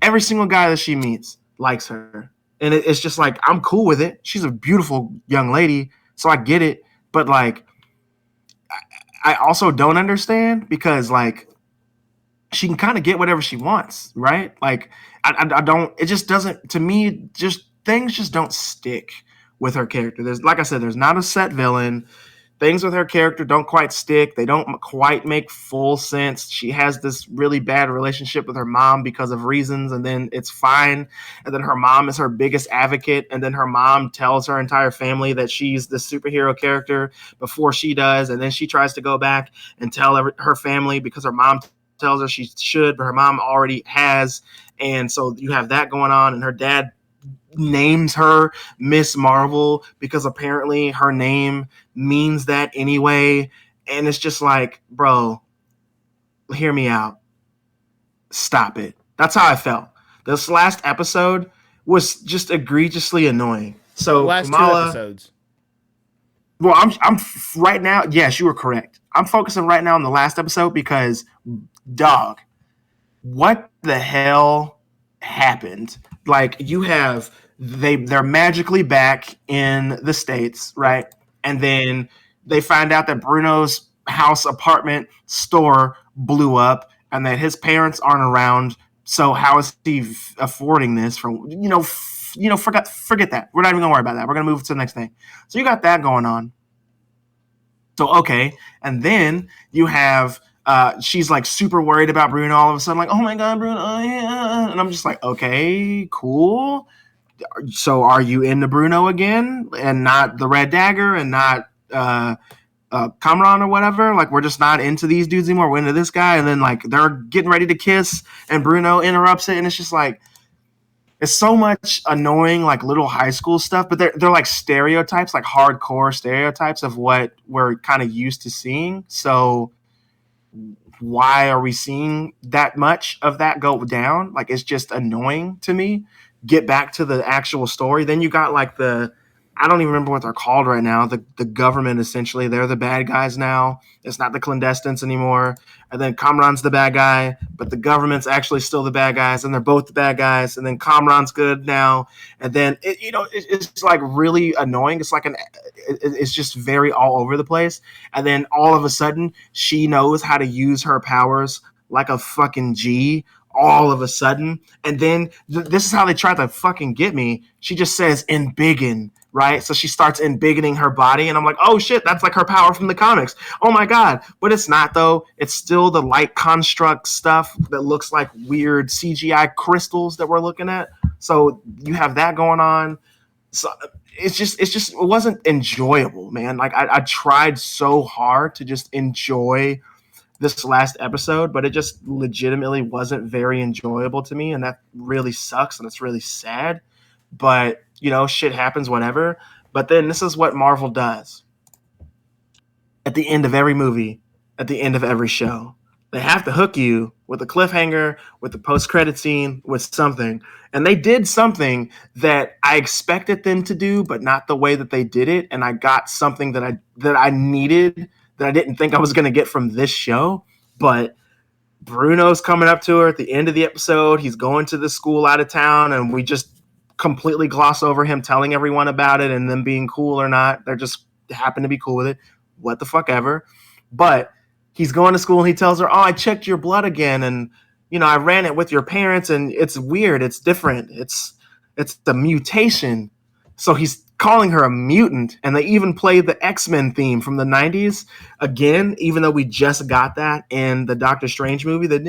every single guy that she meets likes her, and it's just like I'm cool with it. She's a beautiful young lady, so I get it. But like, I also don't understand because like she can kind of get whatever she wants, right? Like I don't. It just doesn't, to me. Just things just don't stick with her character. There's, like I said, there's not a set villain. Things with her character don't quite stick. They don't quite make full sense. She has this really bad relationship with her mom because of reasons, and then it's fine. And then her mom is her biggest advocate, and then her mom tells her entire family that she's the superhero character before she does, and then she tries to go back and tell her family because her mom tells her she should, but her mom already has. And so you have that going on, and her dad names her Miss Marvel because apparently her name means that anyway. And it's just like, bro, hear me out. Stop it. That's how I felt. This last episode was just egregiously annoying. So the last Kamala, 2 episodes. Well, I'm right now. Yes, you were correct. I'm focusing right now on the last episode because, dog, what the hell happened? Like, you have they're magically back in the States, right? And then they find out that Bruno's house, apartment, store blew up, and that his parents aren't around. So how is he affording this? Forget that. We're not even gonna worry about that. We're gonna move to the next thing. So you got that going on. So okay, and then you have she's like super worried about Bruno all of a sudden, like, oh my god, Bruno, yeah. And I'm just like, okay, cool. So are you into Bruno again and not the Red Dagger and not Kamran or whatever? Like, we're just not into these dudes anymore. We're into this guy. And then like they're getting ready to kiss and Bruno interrupts it. And it's just like, it's so much annoying, like little high school stuff, but they're like stereotypes, like hardcore stereotypes of what we're kind of used to seeing. So why are we seeing that much of that go down? Like, it's just annoying to me. Get back to the actual story. Then you got like I don't even remember what they're called right now. The government, essentially, they're the bad guys now. It's not the clandestines anymore. And then Kamran's the bad guy, but the government's actually still the bad guys, and they're both the bad guys. And then Kamran's good now. And then it's like really annoying. It's like it's just very all over the place. And then all of a sudden, she knows how to use her powers like a fucking G. All of a sudden, and then this is how they try to fucking get me. She just says "embiggen," right? So she starts embiggening her body, and I'm like, oh shit, that's like her power from the comics. Oh my god, but it's not though. It's still the light construct stuff that looks like weird CGI crystals that we're looking at. So you have that going on. So it wasn't enjoyable, man. Like I tried so hard to just enjoy this last episode, but it just legitimately wasn't very enjoyable to me, and that really sucks and it's really sad. But shit happens, whatever. But then this is what Marvel does at the end of every movie, at the end of every show. They have to hook you with a cliffhanger, with a post-credit scene, with something. And they did something that I expected them to do, but not the way that they did it. And I got something that I needed that I didn't think I was going to get from this show. But Bruno's coming up to her at the end of the episode. He's going to the school out of town, and we just completely gloss over him telling everyone about it and them being cool or not. They're just happen to be cool with it. What the fuck ever. But he's going to school and he tells her, "Oh, I checked your blood again, and I ran it with your parents, and it's weird. It's different. It's the mutation." So he's calling her a mutant, and they even played the X-Men theme from the 90s again, even though we just got that in the Doctor Strange movie. Like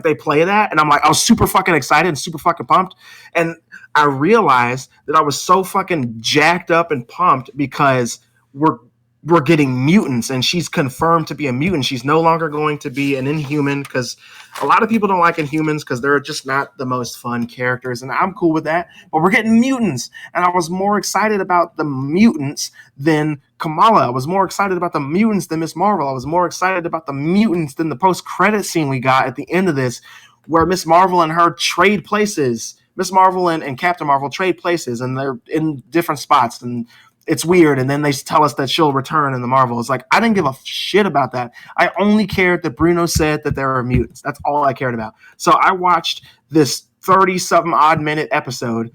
they play that, and I'm like, I was super fucking excited and super fucking pumped. And I realized that I was so fucking jacked up and pumped because we're getting mutants, and she's confirmed to be a mutant. She's no longer going to be an Inhuman, because a lot of people don't like Inhumans because they're just not the most fun characters, and I'm cool with that. But we're getting mutants, and I was more excited about the mutants than Kamala. I was more excited about the mutants than Miss Marvel. I was more excited about the mutants than the post-credit scene we got at the end of this, where Miss Marvel and her trade places. Miss Marvel and Captain Marvel trade places, and they're in different spots, and it's weird. And then they tell us that she'll return in the Marvel. It's like, I didn't give a shit about that. I only cared that Bruno said that there are mutants. That's all I cared about. So I watched this 30-something odd minute episode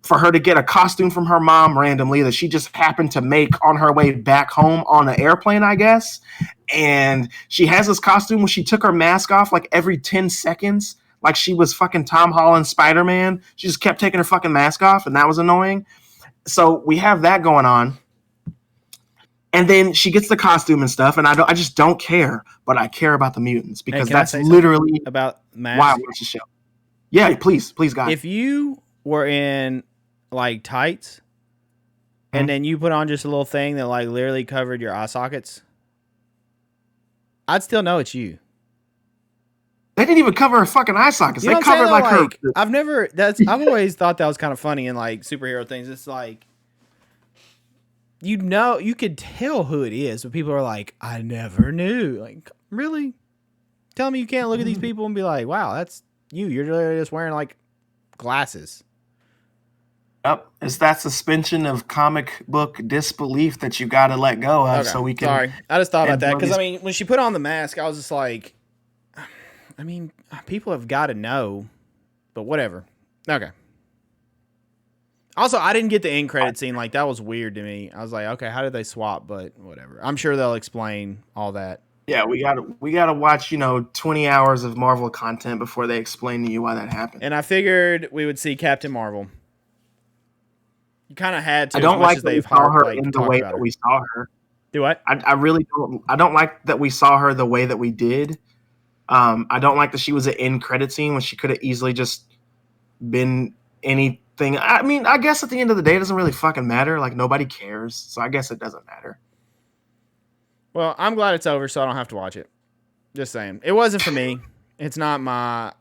for her to get a costume from her mom randomly that she just happened to make on her way back home on an airplane, I guess. And she has this costume where she took her mask off like every 10 seconds, like she was fucking Tom Holland Spider-Man. She just kept taking her fucking mask off, and that was annoying. So we have that going on, and then she gets the costume and stuff, and I just don't care, but I care about the mutants because that's literally about why I watch the show. Yeah, please, God. If you were in like tights, and then you put on just a little thing that like literally covered your eye sockets, I'd still know it's you. They didn't even cover her fucking eye sockets. They covered like her. I've always thought that was kind of funny in like superhero things. It's like, you could tell who it is, but people are like, I never knew. Like, really? Tell me you can't look at these people and be like, wow, that's you. You're literally just wearing like glasses. Yep, it's that suspension of comic book disbelief that you got to let go of, so we can. Sorry, I just thought about that because I mean, when she put on the mask, I was just like, I mean, people have got to know, but whatever. Okay. Also, I didn't get the end credit scene. Like, that was weird to me. I was like, okay, how did they swap? But whatever. I'm sure they'll explain all that. Yeah, we gotta watch 20 hours of Marvel content before they explain to you why that happened. And I figured we would see Captain Marvel. You kind of had to. I don't like that we saw her in the way that we saw her. Do what? I really don't. I don't like that we saw her the way that we did. I don't like that she was an end credit scene when she could have easily just been anything. I mean, I guess at the end of the day, it doesn't really fucking matter. Like, nobody cares. So I guess it doesn't matter. Well, I'm glad it's over, so I don't have to watch it. Just saying. It wasn't for me. It's not my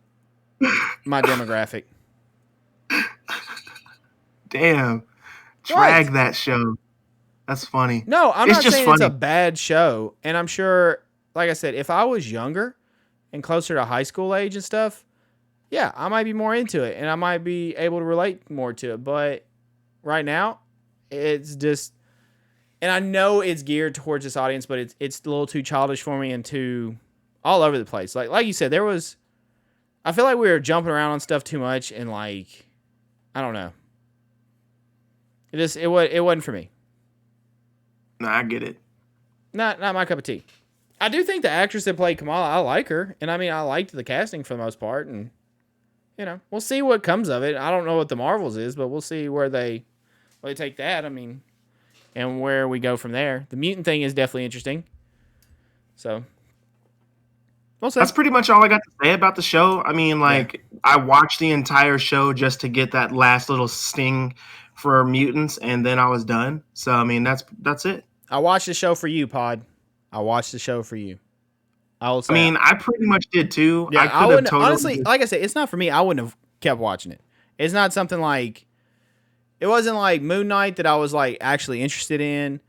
demographic. Damn. Drag that show. That's funny. No, I'm not saying it's a bad show. And I'm sure, like I said, if I was younger and closer to high school age and stuff, yeah, I might be more into it and I might be able to relate more to it. But right now, it's just, and I know it's geared towards this audience, but it's a little too childish for me and too all over the place. Like you said, I feel like we were jumping around on stuff too much and like, I don't know. It wasn't for me. No, I get it. Not my cup of tea. I do think the actress that played Kamala, I like her. And I mean, I liked the casting for the most part. And, we'll see what comes of it. I don't know what the Marvels is, but we'll see where they take that. I mean, and where we go from there. The mutant thing is definitely interesting. So, We'll see. That's pretty much all I got to say about the show. I mean, Yeah. like, I watched the entire show just to get that last little sting for mutants, and then I was done. So, I mean, that's it. I watched the show for you, Pod. I watched the show for you. I will I say. mean, I pretty much did too. Yeah, I I could have wouldn't. totally. Honestly, like I said, it's not for me. I wouldn't have kept watching it. It's not something like. It wasn't like Moon Knight that I was like actually interested in,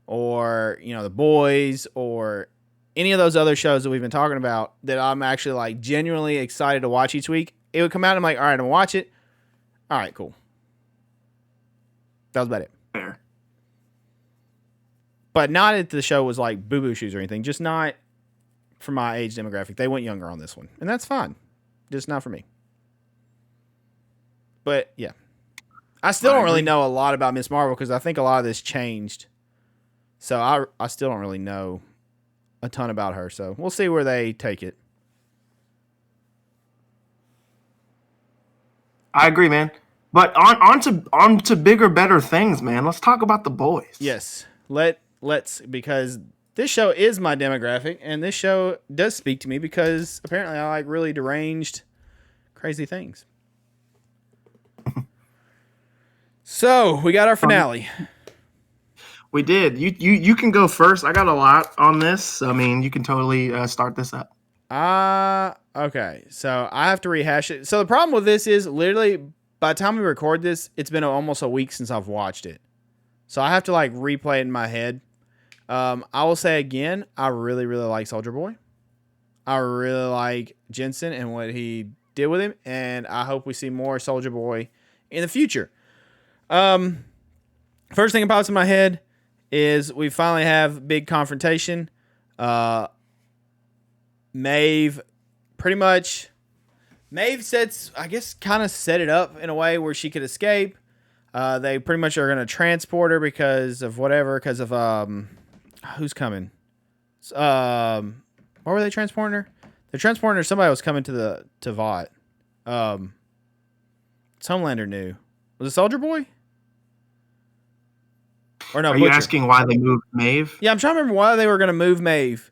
or The Boys, or any of those other shows that we've been talking about that I'm actually like genuinely excited to watch each week. It would come out and I'm like, all right, I'm gonna watch it. All right, cool. That was about it. Fair. But not that the show was like boo boo shoes or anything. Just not for my age demographic. They went younger on this one, and that's fine. Just not for me. But yeah, I still don't really know a lot about Miss Marvel because I think a lot of this changed. So I still don't really know a ton about her. So we'll see where they take it. I agree, man. But on to bigger, better things, man. Let's talk about The Boys. Yes, let's because this show is my demographic, and this show does speak to me because apparently I like really deranged, crazy things. So we got our finale. We did. You can go first. I got a lot on this. I mean, you can totally start this up. Okay. So I have to rehash it. So the problem with this is literally by the time we record this, it's been almost a week since I've watched it. So I have to like replay it in my head. I will say again, I really, really like Soldier Boy. I really like Jensen and what he did with him, and I hope we see more Soldier Boy in the future. First thing that pops in my head is we finally have big confrontation. Maeve sets, I guess, kind of set it up in a way where she could escape. They pretty much are going to transport her because of who's coming? Why were they transporting her? They're transporting her. Somebody was coming to Vought. Homelander knew. Was it Soldier Boy? Or no? Are Butcher? You asking why they moved Maeve? Yeah, I'm trying to remember why they were going to move Maeve.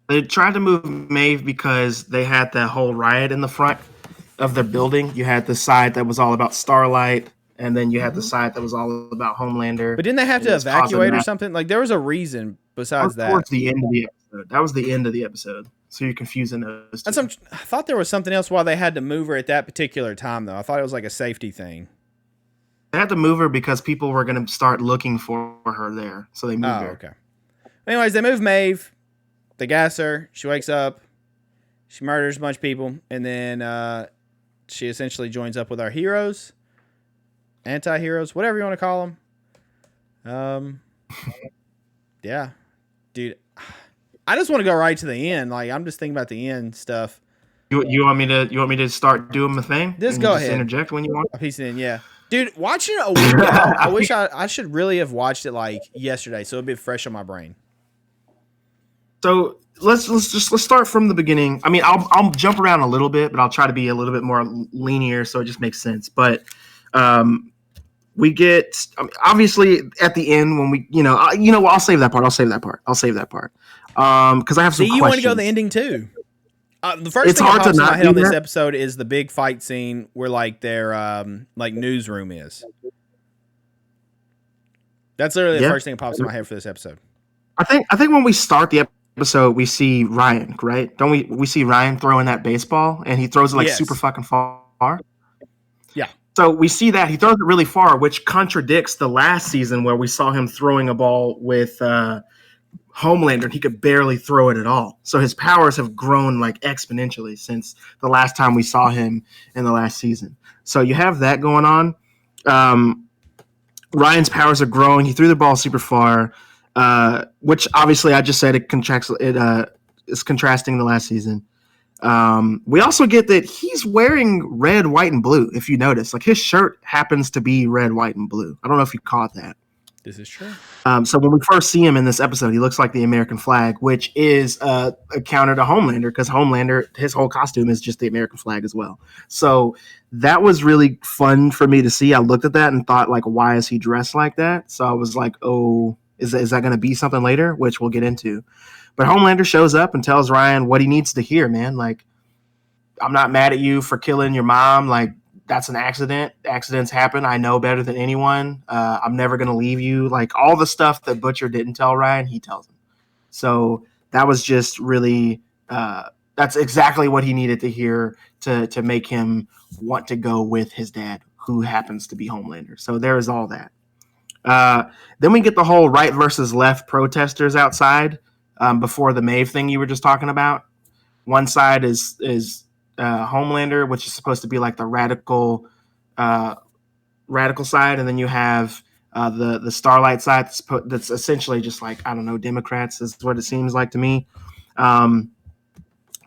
They tried to move Maeve because they had that whole riot in the front of the building. You had the side that was all about Starlight, and then you had the side that was all about Homelander. But didn't they have to evacuate or something? Like there was a reason besides that. Towards the end of the episode. That was the end of the episode. So you're confusing those two. I thought there was something else why they had to move her at that particular time, though. I thought it was like a safety thing. They had to move her because people were going to start looking for her there. So they moved her. Okay. Anyways, they move Maeve. They gas her. She wakes up. She murders a bunch of people. And then she essentially joins up with our heroes. Anti-heroes. Whatever you want to call them. Yeah. Dude. I just want to go right to the end. Like, I'm just thinking about the end stuff. You want me to start doing my thing? Just go ahead. Interject when you want. A piece in, yeah. Dude, watching it a week ago, I wish I should really have watched it like yesterday, so it'd be fresh on my brain. So let's start from the beginning. I mean, I'll jump around a little bit, but I'll try to be a little bit more linear so it just makes sense. But we get obviously at the end when we I'll save that part. Because I have some. See, you want to go to the ending too. The first thing that pops in my head on this episode is the big fight scene where like their like newsroom is. That's literally the first thing that pops in my head for this episode. I think when we start the episode, we see Ryan, right? Don't we see Ryan throwing that baseball, and he throws it like super fucking far. Yeah. So we see that he throws it really far, which contradicts the last season where we saw him throwing a ball with Homelander, and he could barely throw it at all. So his powers have grown like exponentially since the last time we saw him in the last season. So you have that going on. Ryan's powers are growing. He threw the ball super far, which obviously I just said it is contrasting the last season. We also get that he's wearing red, white, and blue. If you notice, like his shirt happens to be red, white, and blue. I don't know if you caught that. This is true. So when we first see him in this episode, he looks like the American flag, which is a counter to Homelander, because Homelander, his whole costume is just the American flag as well. So that was really fun for me to see. I looked at that and thought, like, why is he dressed like that? So I was like, oh, Is that going to be something later, which we'll get into? But Homelander shows up and tells Ryan what he needs to hear, man. Like, I'm not mad at you for killing your mom. Like, that's an accident. Accidents happen. I know better than anyone. I'm never going to leave you. Like, all the stuff that Butcher didn't tell Ryan, he tells him. So that was just really, that's exactly what he needed to hear to make him want to go with his dad, who happens to be Homelander. So there is all that. Then we get the whole right versus left protesters outside before the Maeve thing you were just talking about. One side is Homelander, which is supposed to be like the radical side, and then you have the Starlight side that's essentially just like, I don't know, Democrats is what it seems like to me.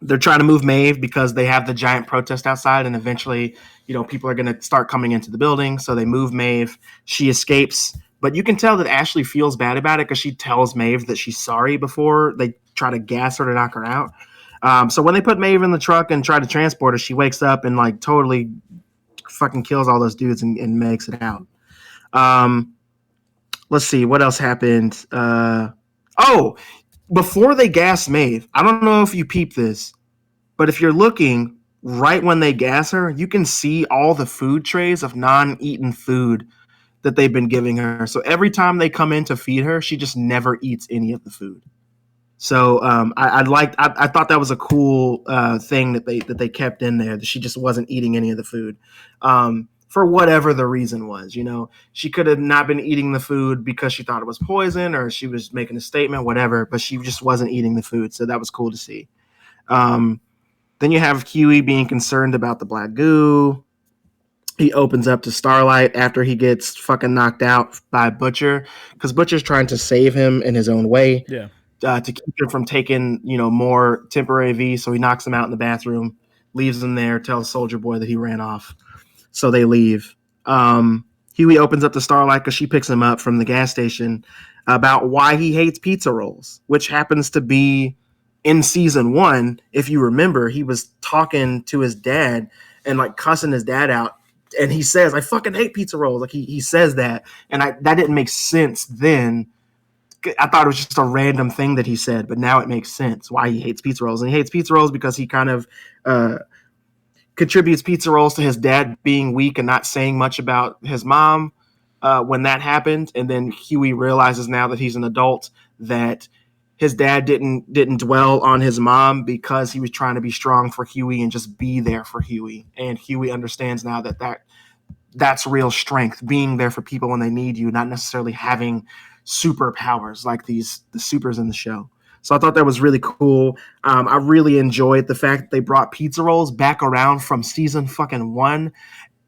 They're trying to move Maeve because they have the giant protest outside, and eventually, people are going to start coming into the building. So they move Maeve. She escapes, but you can tell that Ashley feels bad about it because she tells Maeve that she's sorry before they try to gas her to knock her out. So when they put Maeve in the truck and try to transport her, she wakes up and like totally fucking kills all those dudes and makes it out. Let's see what else happened. Before they gas Maeve, I don't know if you peep this, but if you're looking right when they gas her, you can see all the food trays of non-eaten food that they've been giving her. So every time they come in to feed her, she just never eats any of the food. So I thought that was a cool thing that they kept in there, that she just wasn't eating any of the food. For whatever the reason was, she could have not been eating the food because she thought it was poison, or she was making a statement, whatever, but she just wasn't eating the food. So that was cool to see. Then you have Huey being concerned about the black goo. He opens up to Starlight after he gets fucking knocked out by Butcher, because Butcher's trying to save him in his own way. Yeah. To keep him from taking, more temporary V. So he knocks him out in the bathroom, leaves him there, tells Soldier Boy that he ran off. So they leave. Huey opens up to Starlight because she picks him up from the gas station about why he hates pizza rolls, which happens to be in season 1. If you remember, he was talking to his dad and like cussing his dad out. And he says, I fucking hate pizza rolls. Like he says that. And that didn't make sense then. I thought it was just a random thing that he said, but now it makes sense why he hates pizza rolls. And he hates pizza rolls because he kind of contributes pizza rolls to his dad being weak and not saying much about his mom when that happened. And then Huey realizes now that he's an adult that his dad didn't dwell on his mom because he was trying to be strong for Huey and just be there for Huey. And Huey understands now that's real strength, being there for people when they need you, not necessarily having superpowers like the supers in the show. So I thought that was really cool. I really enjoyed the fact that they brought pizza rolls back around from season fucking 1,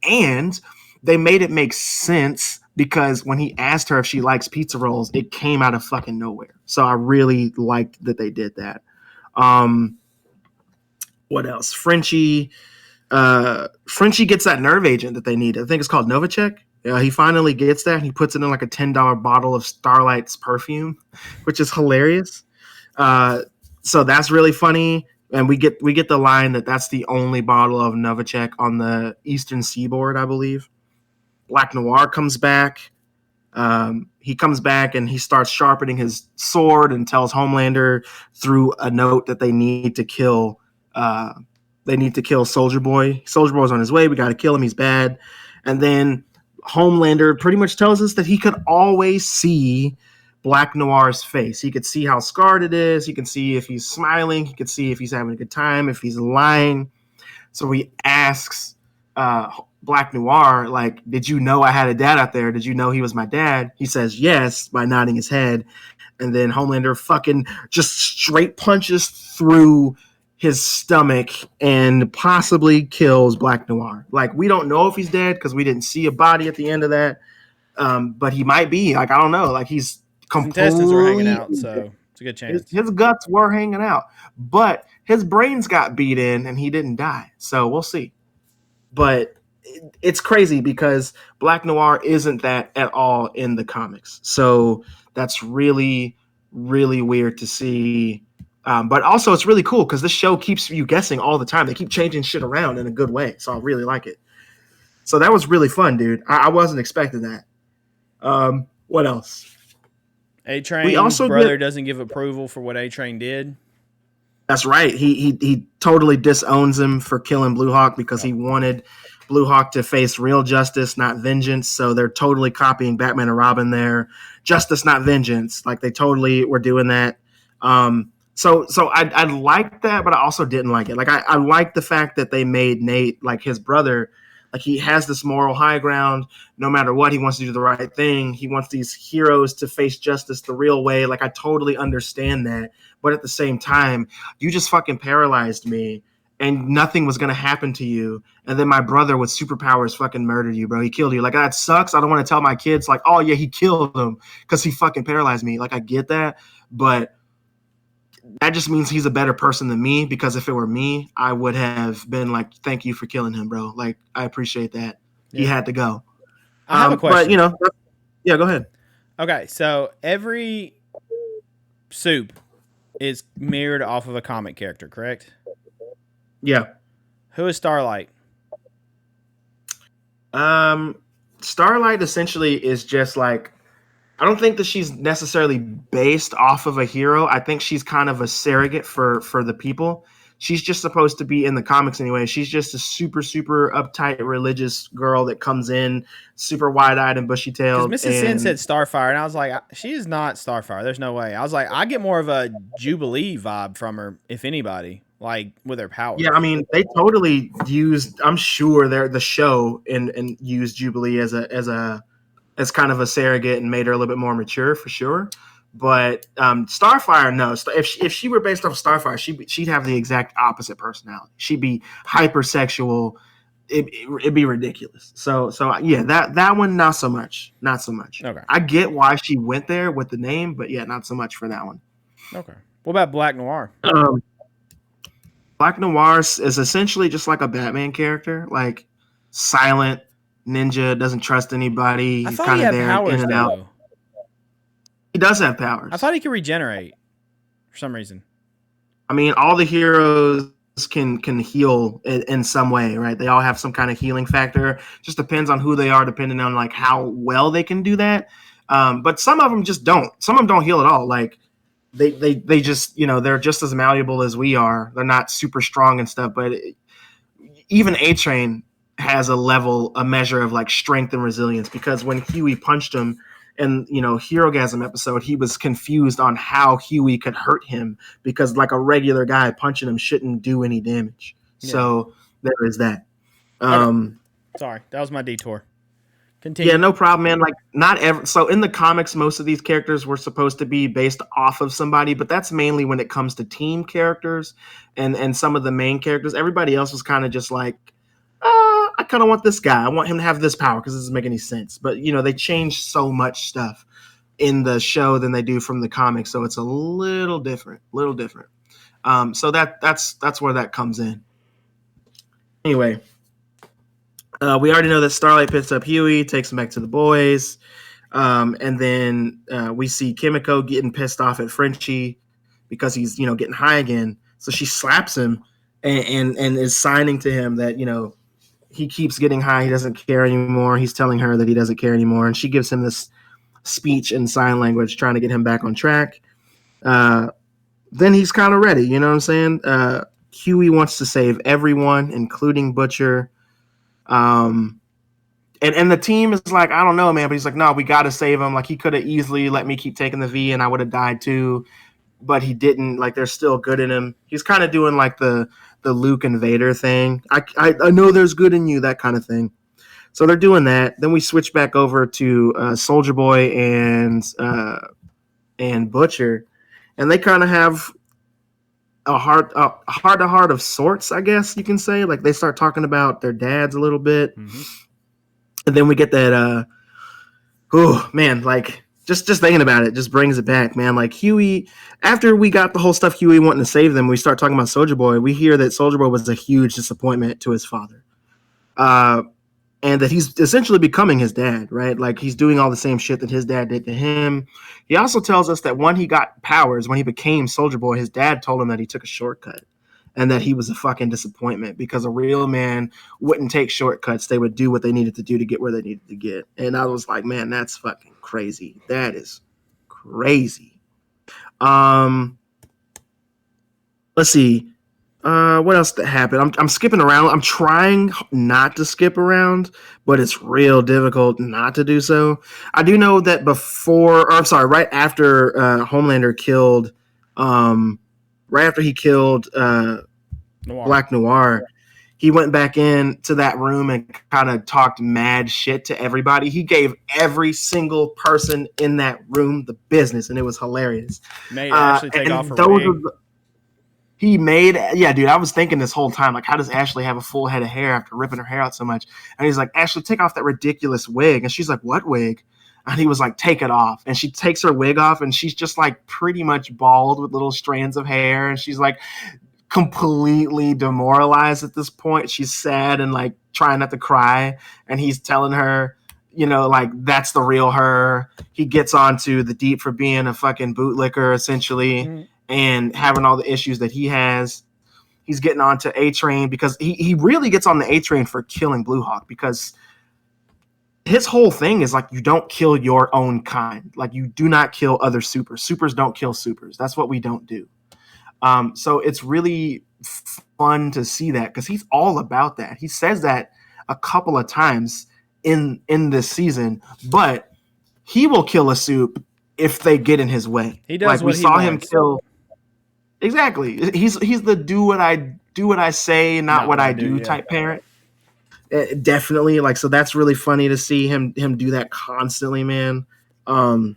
and they made it make sense because when he asked her if she likes pizza rolls, it came out of fucking nowhere. So I really liked that they did that. What else? Frenchie gets that nerve agent that they need. I think it's called Novacek. He finally gets that. He puts it in like a $10 bottle of Starlight's perfume, which is hilarious. So that's really funny. And we get the line that that's the only bottle of Novacek on the Eastern Seaboard, I believe. Black Noir comes back. He comes back and he starts sharpening his sword and tells Homelander through a note that they need to kill Soldier Boy. Soldier Boy's on his way. We got to kill him. He's bad. And then Homelander pretty much tells us that he could always see Black Noir's face. He could see how scarred it is. He can see if he's smiling. He could see if he's having a good time, if he's lying. So he asks Black Noir, like, did you know I had a dad out there? Did you know he was my dad? He says yes by nodding his head. And then Homelander fucking just straight punches through his stomach and possibly kills Black Noir. Like, we don't know if he's dead because we didn't see a body at the end of that. But he might be. Like, I don't know. Like, he's completely... His intestines were hanging out, so it's a good chance. His guts were hanging out. But his brains got beat in and he didn't die. So we'll see. But it's crazy because Black Noir isn't that at all in the comics. So that's really, really weird to see. But also it's really cool because this show keeps you guessing all the time. They keep changing shit around in a good way. So I really like it. So that was really fun, dude. I wasn't expecting that. What else? We A-Train's also get brother doesn't give approval for what A-Train did. That's right. He totally disowns him for killing Blue Hawk because Yep. he wanted Blue Hawk to face real justice, not vengeance. So they're totally copying Batman and Robin there. Justice, not vengeance. Like they totally were doing that. So I liked that, but I also didn't like it. Like I liked the fact that they made Nate, like his brother, like he has this moral high ground. No matter what, he wants to do the right thing. He wants these heroes to face justice the real way. Like I totally understand that. But at the same time, you just fucking paralyzed me and nothing was gonna happen to you. And then my brother with superpowers fucking murdered you, bro. He killed you. Like that sucks. I don't want to tell my kids like, oh yeah, he killed him because he fucking paralyzed me. Like I get that, but that just means he's a better person than me, because if it were me, I would have been like, thank you for killing him, bro. Like I appreciate that. He Yeah. had to go. I have a But question. yeah, go ahead. Okay, so every soup is mirrored off of a comic character, correct? Yeah. Who is Starlight? Um, Starlight essentially is just like, I don't think that she's necessarily based off of a hero. I think she's kind of a surrogate for the people. She's just supposed to be in the comics anyway. She's just a super uptight religious girl that comes in super wide eyed and bushy Because tailed. Mrs. Sin And said Starfire, and I was like, she is not Starfire. There's no way. I was like, I get more of a Jubilee vibe from her, if anybody, like with her powers. yeah, I mean, they totally used. I'm sure they're the show and used Jubilee as kind of a surrogate and made her a little bit more mature for sure. But Starfire, no. If she were based off Starfire, she'd have the exact opposite personality. She'd be hypersexual. It'd be ridiculous. So yeah, that one not so much. Not so much. Okay. I get why she went there with the name, but yeah, not so much for that one. Okay. What about Black Noir? Black Noir is essentially just like a Batman character, like silent ninja, doesn't trust anybody. I He's thought kind he of had there in powers, and out. though. He does have powers. I thought he could regenerate for some reason. I mean, all the heroes can heal in some way, right? They all have some kind of healing factor. Just depends on who they are, depending on like how well they can do that. But some of them just don't. Some of them don't heal at all. Like they just, they're just as malleable as we are. They're not super strong and stuff, but even A-Train has a measure of like strength and resilience, because when Huey punched him in Herogasm episode, he was confused on how Huey could hurt him, because like a regular guy punching him shouldn't do any damage. Yeah. So there is that. Okay. Sorry, that was my detour. Continue. Yeah, no problem, man. Like not ever. So in the comics, most of these characters were supposed to be based off of somebody, but that's mainly when it comes to team characters and some of the main characters. Everybody else was kind of just like, I kind of want this guy. I want him to have this power because it doesn't make any sense. But they changed so much stuff in the show than they do from the comics, so it's a little different. So that's where that comes in. Anyway. We already know that Starlight picks up Huey, takes him back to the boys. And then we see Kimiko getting pissed off at Frenchie because he's, getting high again. So she slaps him and is signing to him that, he keeps getting high. He doesn't care anymore. He's telling her that he doesn't care anymore. And she gives him this speech in sign language, trying to get him back on track. Then he's kind of ready. You know what I'm saying? Huey wants to save everyone, including Butcher. And the team is like, I don't know, man, but he's like, no, we got to save him. Like he could have easily let me keep taking the V and I would have died too, but he didn't. Like there's still good in him. He's kind of doing like the Luke and Vader thing. I know there's good in you, that kind of thing. So they're doing that. Then we switch back over to Soldier Boy and Butcher, and they kind of have a heart to heart of sorts, I guess you can say. Like they start talking about their dads a little bit. Mm-hmm. And then we get that oh man, like just thinking about it just brings it back, man. Like Huey, after we got the whole stuff Huey wanting to save them, we start talking about Soldier Boy. We hear that Soldier Boy was a huge disappointment to his father. And that he's essentially becoming his dad, right? Like he's doing all the same shit that his dad did to him. He also tells us that when he got powers, when he became Soldier Boy, his dad told him that he took a shortcut and that he was a fucking disappointment because a real man wouldn't take shortcuts. They would do what they needed to do to get where they needed to get. And I was like, man, that's fucking crazy. That is crazy. Let's see. What else happened? I'm skipping around. I'm trying not to skip around, but it's real difficult not to do so. I do know that right after Homelander killed, right after he killed Noir. Black Noir, he went back into that room and kind of talked mad shit to everybody. He gave every single person in that room the business, and it was hilarious. Made Ashley take off her those wig. are he made, yeah, dude. I was thinking this whole time, like, how does Ashley have a full head of hair after ripping her hair out so much? And he's like, Ashley, take off that ridiculous wig. And she's like, what wig? And he was like, take it off. And she takes her wig off, and she's just like pretty much bald with little strands of hair. And she's like completely demoralized at this point. She's sad and like trying not to cry. And he's telling her, like, that's the real her. He gets onto the deep for being a fucking bootlicker, essentially. Mm-hmm. And having all the issues that he has. He's getting onto A-Train because he really gets on the A-Train for killing Blue Hawk, because his whole thing is like, you don't kill your own kind. Like, you do not kill other supers. Supers don't kill supers. That's what we don't do. So it's really fun to see that, because he's all about that. He says that a couple of times in this season, but he will kill a supe if they get in his way. He does. Like, we saw him kill. Exactly. He's the do what I say, not what I do type parent. Definitely. Like, so that's really funny to see him do that constantly, man. Then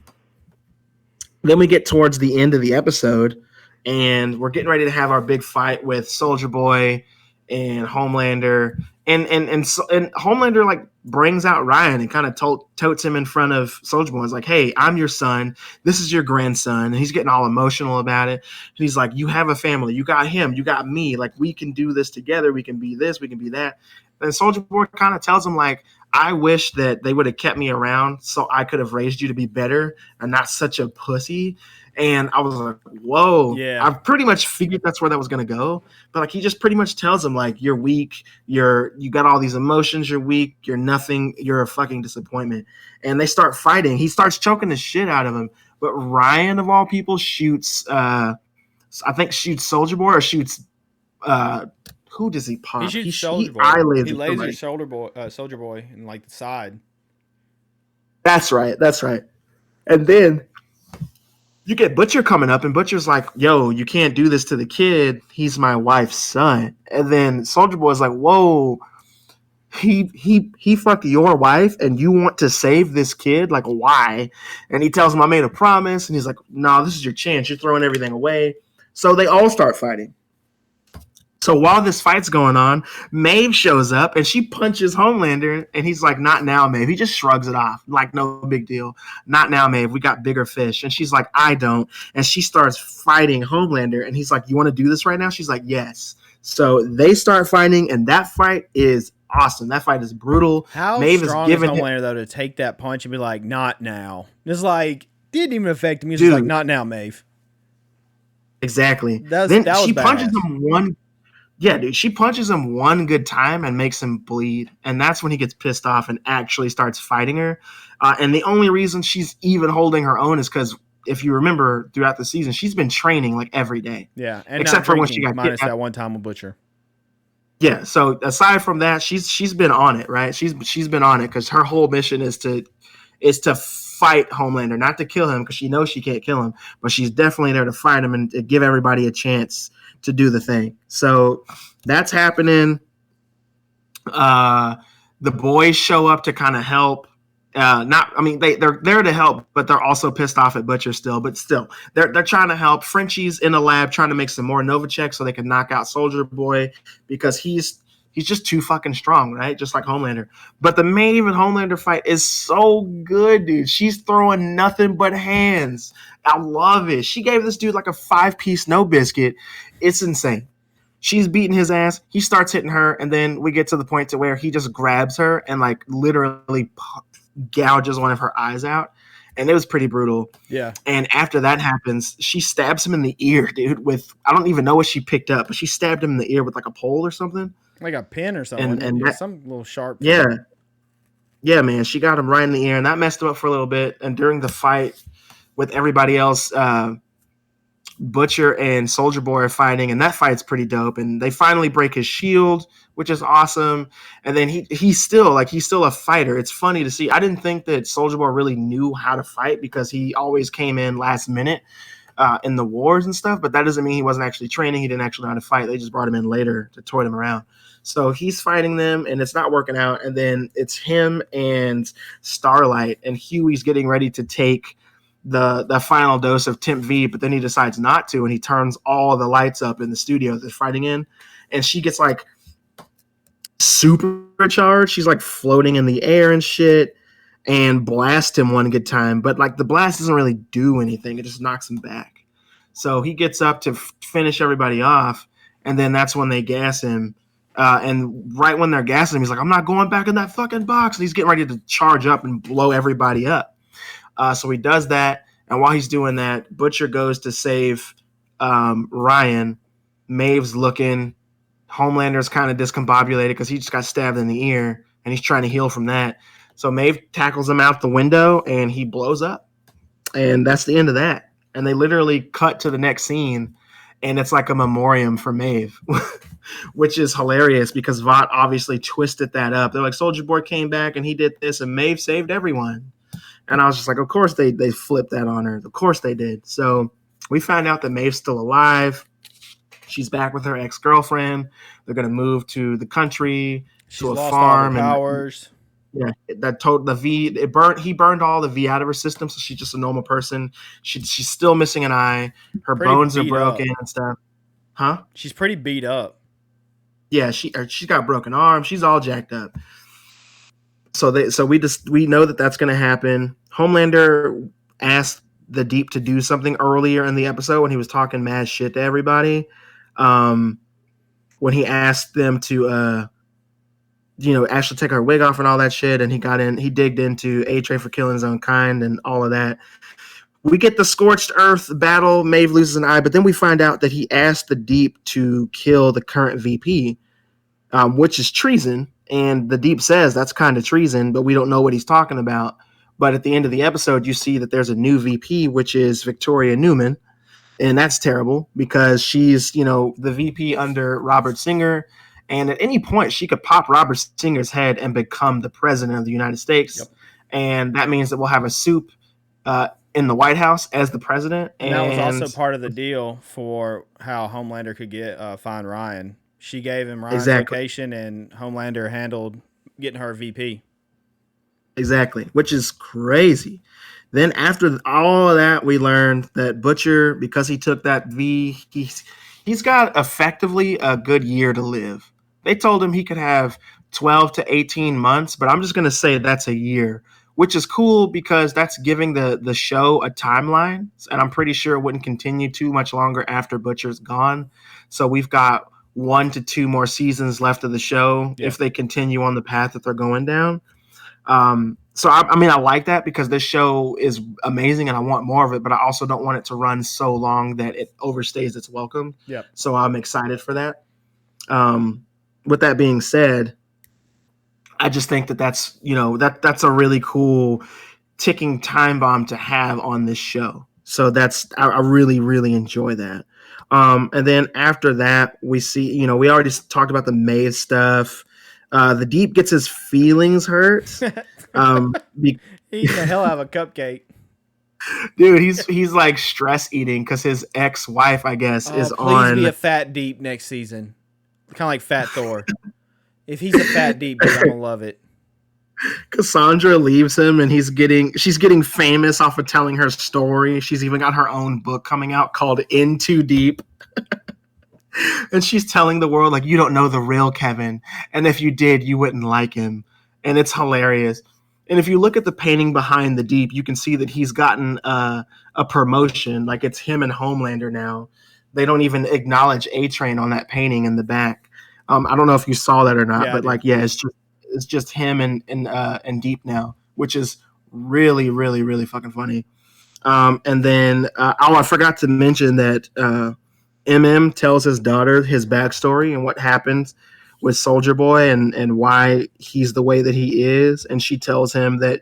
we get towards the end of the episode, and we're getting ready to have our big fight with Soldier Boy and Homelander. And Homelander like brings out Ryan and kind of totes him in front of Soldier Boy. He's like, hey, I'm your son. This is your grandson. And he's getting all emotional about it. And he's like, you have a family. You got him. You got me. Like, we can do this together. We can be this. We can be that. And Soldier Boy kind of tells him, like, I wish that they would have kept me around so I could have raised you to be better and not such a pussy. And I was like, whoa. Yeah. I pretty much figured that's where that was going to go. But like, he just pretty much tells him, like, you're weak. You got all these emotions. You're weak. You're nothing. You're a fucking disappointment. And they start fighting. He starts choking the shit out of him. But Ryan, of all people, shoots Soldier Boy, or shoots, who does he pop? He shoots Soldier Boy. He lasers Soldier Boy in like the side. That's right. And then you get Butcher coming up, and Butcher's like, yo, you can't do this to the kid. He's my wife's son. And then Soldier Boy's like, whoa, he fucked your wife and you want to save this kid? Like, why? And he tells him, I made a promise. And he's like, no, this is your chance. You're throwing everything away. So they all start fighting. So while this fight's going on, Maeve shows up and she punches Homelander, and he's like, not now, Maeve. He just shrugs it off. Like, no big deal. Not now, Maeve. We got bigger fish. And she's like, I don't. And she starts fighting Homelander, and he's like, you want to do this right now? She's like, yes. So they start fighting, and that fight is awesome. That fight is brutal. How Maeve strong is Homelander, though, to take that punch and be like, not now? It's like, didn't even affect him. He's just like, not now, Maeve. Exactly. Then she punches him one. Yeah, dude, she punches him one good time and makes him bleed. And that's when he gets pissed off and actually starts fighting her. And the only reason she's even holding her own is because, if you remember, throughout the season, she's been training like every day. Yeah, and except for when she got minus that one time with Butcher. Yeah, so aside from that, she's been on it, right? She's been on it because her whole mission is to fight Homelander, not to kill him, because she knows she can't kill him, but she's definitely there to fight him and to give everybody a chance to do the thing. So that's happening. The boys show up to kind of help. They're there to help, but they're also pissed off at Butcher still. But still, they're trying to help. Frenchie's in a lab trying to make some more Nova checks so they can knock out Soldier Boy, because he's just too fucking strong, right? Just like Homelander. But the Maeve and Homelander fight is so good, dude. She's throwing nothing but hands. I love it. She gave this dude like a 5-piece no biscuit. It's insane. She's beating his ass. He starts hitting her, and then we get to the point to where he just grabs her and like literally gouges one of her eyes out. And it was pretty brutal. Yeah. And after that happens, she stabs him in the ear, dude, with, I don't even know what she picked up, but she stabbed him in the ear with like a pole or something. Like a pin or something. And some little sharp thing. Yeah. Yeah, man. She got him right in the ear, and that messed him up for a little bit. And during the fight, with everybody else. Butcher and Soldier Boy are fighting, and that fight's pretty dope. And they finally break his shield, which is awesome. And then he's still a fighter. It's funny to see. I didn't think that Soldier Boy really knew how to fight because he always came in last minute in the wars and stuff. But that doesn't mean he wasn't actually training. He didn't actually know how to fight. They just brought him in later to toy him around. So he's fighting them, and it's not working out. And then it's him and Starlight, and Huey's getting ready to take the final dose of Temp V, but then he decides not to, and he turns all the lights up in the studio they're fighting in, and she gets like supercharged. She's like floating in the air and shit, and blast him one good time. But like the blast doesn't really do anything; it just knocks him back. So he gets up to finish everybody off, and then that's when they gas him. And right when they're gassing him, he's like, "I'm not going back in that fucking box." And he's getting ready to charge up and blow everybody up. So he does that, and while he's doing that, Butcher goes to save Ryan. Maeve's looking. Homelander's kind of discombobulated because he just got stabbed in the ear, and he's trying to heal from that. So Maeve tackles him out the window, and he blows up. And that's the end of that. And they literally cut to the next scene, and it's like a memoriam for Maeve, which is hilarious because Vought obviously twisted that up. They're like, Soldier Boy came back, and he did this, and Maeve saved everyone. And I was just like, of course they flipped that on her. Of course they did. So we found out that Maeve's still alive. She's back with her ex-girlfriend. They're going to move to the country, to a farm. All the powers. And, yeah, that told the V. It burned. He burned all the V out of her system, so she's just a normal person. She's still missing an eye. Her bones are broken and stuff. Huh? She's pretty beat up. Yeah, she's got broken arms. She's all jacked up. So we know that that's going to happen. Homelander asked the Deep to do something earlier in the episode when he was talking mad shit to everybody. When he asked them to, actually take her wig off and all that shit, and he digged into A-Train for killing his own kind and all of that. We get the Scorched Earth battle. Maeve loses an eye, but then we find out that he asked the Deep to kill the current VP, which is treason. And the Deep says that's kind of treason, but we don't know what he's talking about. But at the end of the episode, you see that there's a new VP, which is Victoria Newman. And that's terrible because she's, the VP under Robert Singer. And at any point, she could pop Robert Singer's head and become the president of the United States. Yep. And that means that we'll have a soup in the White House as the president. And that was also part of the deal for how Homelander could find Ryan. She gave him Ryan's location, and Homelander handled getting her VP. Exactly, which is crazy. Then after all of that, we learned that Butcher, because he took that V, he's got effectively a good year to live. They told him he could have 12 to 18 months, but I'm just going to say that's a year, which is cool because that's giving the show a timeline, and I'm pretty sure it wouldn't continue too much longer after Butcher's gone. So we've got 1 to 2 more seasons left of the show if they continue on the path that they're going down. So I like that because this show is amazing and I want more of it, but I also don't want it to run so long that it overstays its welcome. Yep. So I'm excited for that. With that being said, I just think that's a really cool ticking time bomb to have on this show. So I really, really enjoy that. And then after that, we see, we already talked about the Maeve stuff. The Deep gets his feelings hurt. He eats the hell out of a cupcake. Dude, he's like stress eating because his ex-wife, I guess, is on. Please be a fat Deep next season. Kind of like Fat Thor. If he's a fat Deep, dude, I'm gonna love it. Cassandra leaves him, and she's getting famous off of telling her story. She's even got her own book coming out called In Too Deep. And she's telling the world, like, you don't know the real Kevin. And if you did, you wouldn't like him. And it's hilarious. And if you look at the painting behind the Deep, you can see that he's gotten a promotion. Like, it's him and Homelander now. They don't even acknowledge A-Train on that painting in the back. I don't know if you saw that or not, but it's just him and Deep now, which is really, really, really fucking funny. And then, I forgot to mention that MM tells his daughter his backstory and what happened with Soldier Boy and why he's the way that he is. And she tells him that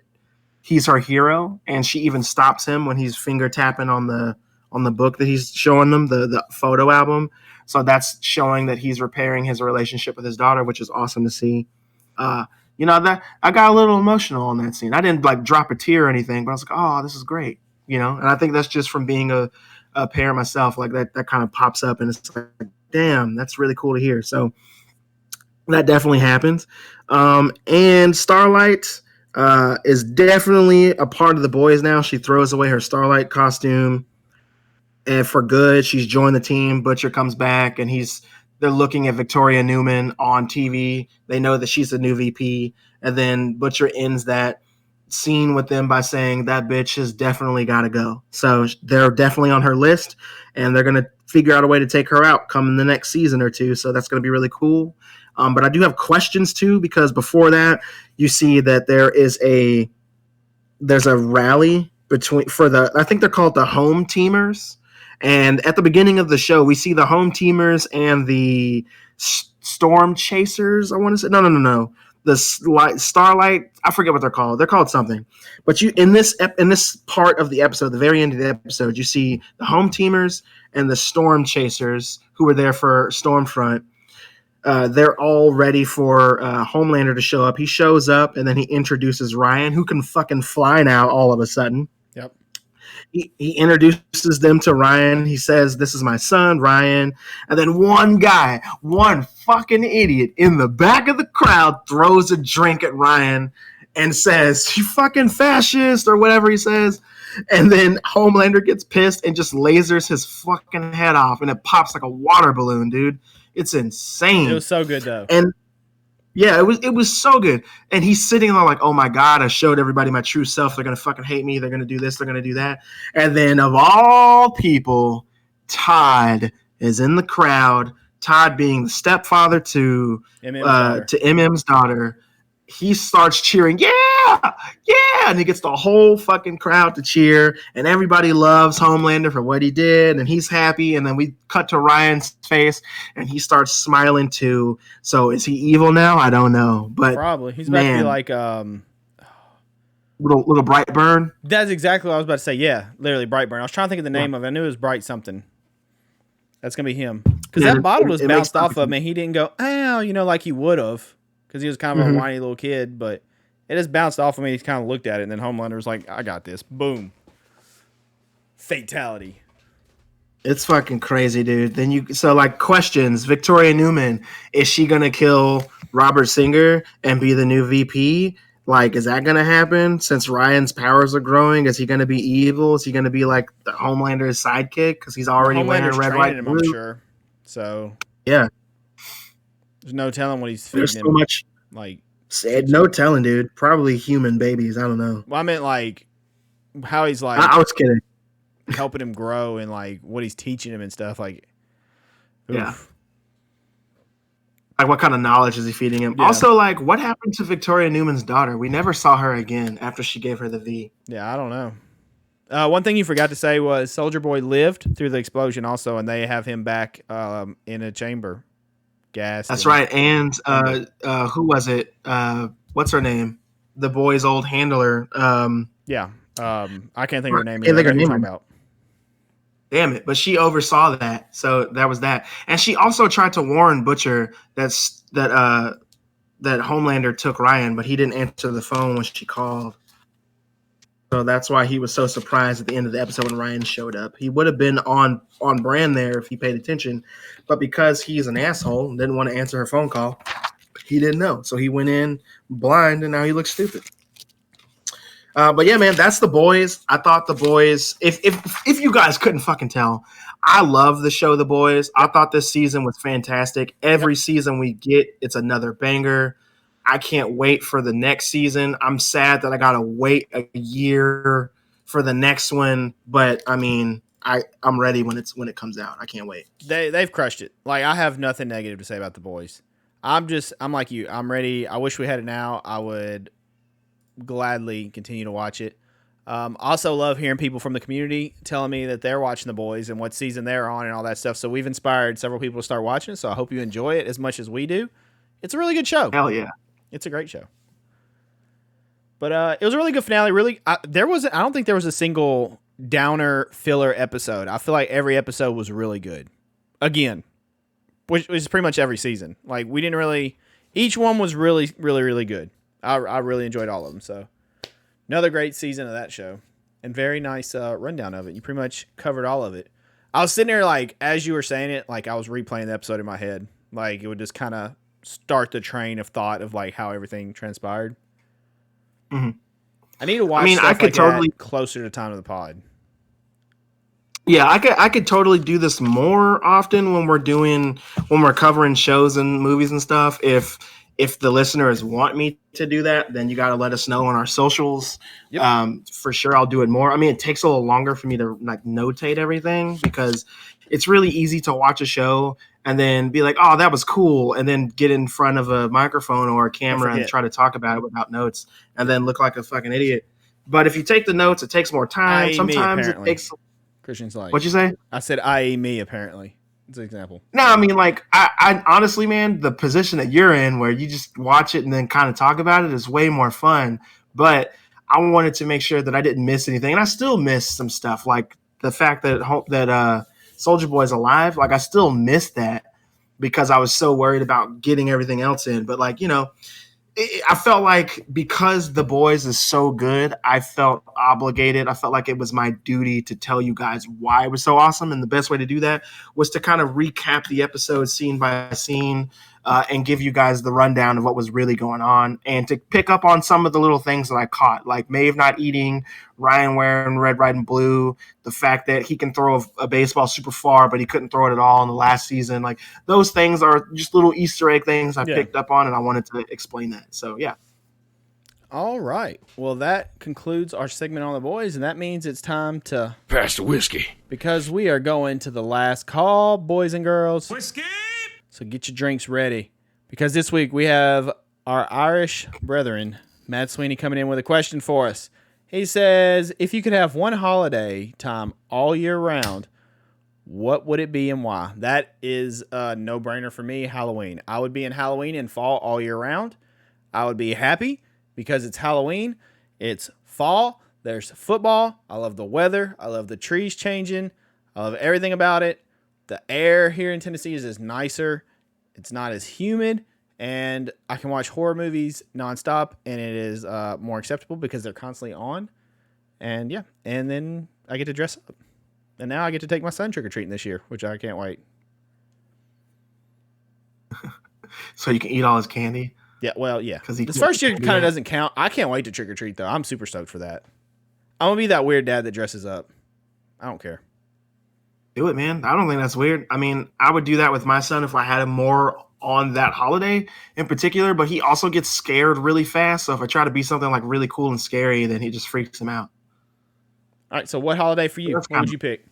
he's her hero, and she even stops him when he's finger tapping on the book that he's showing them, the photo album. So that's showing that he's repairing his relationship with his daughter, which is awesome to see. Uh, that I got a little emotional on that scene. I didn't like drop a tear or anything, but I was like, oh, this is great. And I think that's just from being a parent myself. Like that kind of pops up, and it's like, damn, that's really cool to hear. So that definitely happens. And Starlight is definitely a part of the boys now. She throws away her Starlight costume, and for good, she's joined the team. Butcher comes back, and they're looking at Victoria Newman on TV. They know that she's the new VP, and then Butcher ends that scene with them by saying that bitch has definitely got to go. So they're definitely on her list, and they're going to figure out a way to take her out come the next season or two. So that's going to be really cool. But I do have questions too, because before that, you see that there's a rally I think they're called the home teamers. And at the beginning of the show, we see the home teamers and the storm chasers. I want to say, no. The Starlight, I forget what they're called. They're called something. But in this part of the episode, the very end of the episode, you see the home teamers and the storm chasers who were there for Stormfront. They're all ready for Homelander to show up. He shows up, and then he introduces Ryan, who can fucking fly now all of a sudden. Yep. He introduces them to Ryan. He says, this is my son, Ryan. And then one fucking idiot in the back of the crowd throws a drink at Ryan and says, you fucking fascist, or whatever he says. And then Homelander gets pissed and just lasers his fucking head off, and it pops like a water balloon, dude. It's insane. It was so good, though. And yeah, it was so good. And he's sitting there like, oh my God, I showed everybody my true self. They're going to fucking hate me. They're going to do this. They're going to do that. And then of all people, Todd is in the crowd. Todd being the stepfather to MM's daughter. He starts cheering, yeah, and he gets the whole fucking crowd to cheer, and everybody loves Homelander for what he did, and he's happy. And then we cut to Ryan's face, and he starts smiling too. So is he evil now? I don't know, but probably he's about to be like little Brightburn. That's exactly what I was about to say. Yeah, literally Brightburn. I was trying to think of the name of it. I knew it was Bright something. That's gonna be him, because that bottle was bounced off of him, and he didn't go ow, like he would have. Because he was kind of a whiny little kid, but it just bounced off of me. He kind of looked at it, and then Homelander was like, I got this. Boom. Fatality. It's fucking crazy, dude. Questions. Victoria Newman, is she going to kill Robert Singer and be the new VP? Like, is that going to happen since Ryan's powers are growing? Is he going to be evil? Is he going to be like the Homelander's sidekick? Because he's already wearing red, white, blue. I'm sure. So, yeah. There's no telling what he's feeding. There's so much. No telling, dude. Probably human babies. I don't know. Well, I meant like how he's like. I was kidding. Helping him grow and like what he's teaching him and stuff. Like, oof. Yeah. Like what kind of knowledge is he feeding him? Yeah. Also, like what happened to Victoria Newman's daughter? We never saw her again after she gave her the V. Yeah, I don't know. One thing you forgot to say was Soldier Boy lived through the explosion also, and they have him back in a chamber. Gas. That's right. And who was it? What's her name? The boy's old handler. Yeah. I can't think of her name. Can't think of her name. About. Damn it! But she oversaw that, so that was that. And she also tried to warn Butcher that Homelander took Ryan, but he didn't answer the phone when she called. So that's why he was so surprised at the end of the episode when Ryan showed up. He would have been on brand there if he paid attention, but because he's an asshole and didn't want to answer her phone call, he didn't know. So he went in blind, and now he looks stupid. But yeah, man, that's The Boys. I thought The Boys, if you guys couldn't fucking tell, I love the show The Boys. I thought this season was fantastic. Every season we get, it's another banger. I can't wait for the next season. I'm sad that I gotta wait a year for the next one, but I mean, I'm ready when it comes out. I can't wait. They've crushed it. Like I have nothing negative to say about The Boys. I'm like you. I'm ready. I wish we had it now. I would gladly continue to watch it. Also love hearing people from the community telling me that they're watching The Boys and what season they're on and all that stuff. So we've inspired several people to start watching it. So I hope you enjoy it as much as we do. It's a really good show. Hell yeah. It's a great show. But it was a really good finale. Really, I don't think there was a single downer filler episode. I feel like every episode was really good. Again, which is pretty much every season. Like we didn't really. Each one was really, really, really good. I really enjoyed all of them. So another great season of that show, and very nice rundown of it. You pretty much covered all of it. I was sitting there like as you were saying it, like I was replaying the episode in my head. Like it would just kind of start the train of thought of like how everything transpired. Mm-hmm. I need to watch stuff I could totally closer to time of the pod. Yeah, I could totally do this more often when we're covering shows and movies and stuff. If the listeners want me to do that, then you got to let us know on our socials. Yep. For sure, I'll do it more. I mean, it takes a little longer for me to like notate everything because it's really easy to watch a show and then be like, oh, that was cool. And then get in front of a microphone or a camera and try to talk about it without notes and then look like a fucking idiot. But if you take the notes, it takes more time. Sometimes it takes. Christian's like, what'd you say? I said, I.e. me, apparently. It's an example. No, I mean, like, I honestly, man, the position that you're in where you just watch it and then kind of talk about it is way more fun. But I wanted to make sure that I didn't miss anything. And I still missed some stuff, like the fact that Soulja Boy's alive. Like, I still missed that because I was so worried about getting everything else in. But, like, you know, I felt like because The Boys is so good, I felt obligated. I felt like it was my duty to tell you guys why it was so awesome. And the best way to do that was to kind of recap the episode scene by scene and give you guys the rundown of what was really going on and to pick up on some of the little things that I caught, like Maeve not eating, Ryan wearing red, white, and blue, the fact that he can throw a baseball super far, but he couldn't throw it at all in the last season. Like those things are just little Easter egg things I picked up on, and I wanted to explain that. So, yeah. All right. Well, that concludes our segment on The Boys, and that means it's time to pass the whiskey. Because we are going to the last call, boys and girls. Whiskey! So get your drinks ready. Because this week we have our Irish brethren, Matt Sweeney, coming in with a question for us. He says, if you could have one holiday time all year round, what would it be and why? That is a no-brainer for me, Halloween. I would be in Halloween and fall all year round. I would be happy because it's Halloween. It's fall. There's football. I love the weather. I love the trees changing. I love everything about it. The air here in Tennessee is just nicer. It's not as humid. And I can watch horror movies nonstop. And it is more acceptable because they're constantly on. And yeah. And then I get to dress up. And now I get to take my son trick-or-treating this year, which I can't wait. So you can eat all his candy? Yeah, well, yeah. This first year kind of doesn't count. I can't wait to trick-or-treat, though. I'm super stoked for that. I'm going to be that weird dad that dresses up. I don't care. Do it, man. I don't think that's weird. I mean, I would do that with my son if I had him more on that holiday in particular, but he also gets scared really fast. So if I try to be something like really cool and scary, then he just freaks him out. All right. So what holiday for you? What would you pick?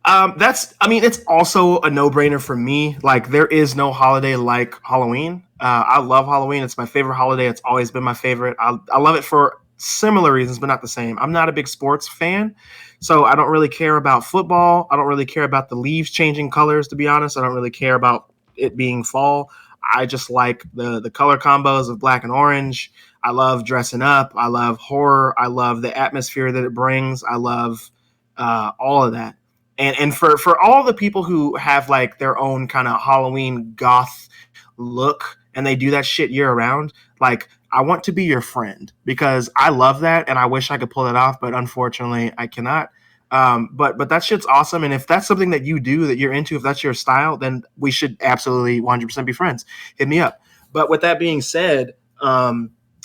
It's also a no-brainer for me. Like there is no holiday like Halloween. I love Halloween. It's my favorite holiday. It's always been my favorite. I love it for similar reasons, but not the same. I'm not a big sports fan, so I don't really care about football. I don't really care about the leaves changing colors, to be honest. I don't really care about it being fall. I just like the color combos of black and orange. I love dressing up. I love horror. I love the atmosphere that it brings. I love all of that. And for all the people who have like their own kind of Halloween goth look and they do that shit year round, like I want to be your friend because I love that and I wish I could pull it off, but unfortunately I cannot. But that shit's awesome. And if that's something that you do, that you're into, if that's your style, then we should absolutely 100% be friends. Hit me up. But with that being said,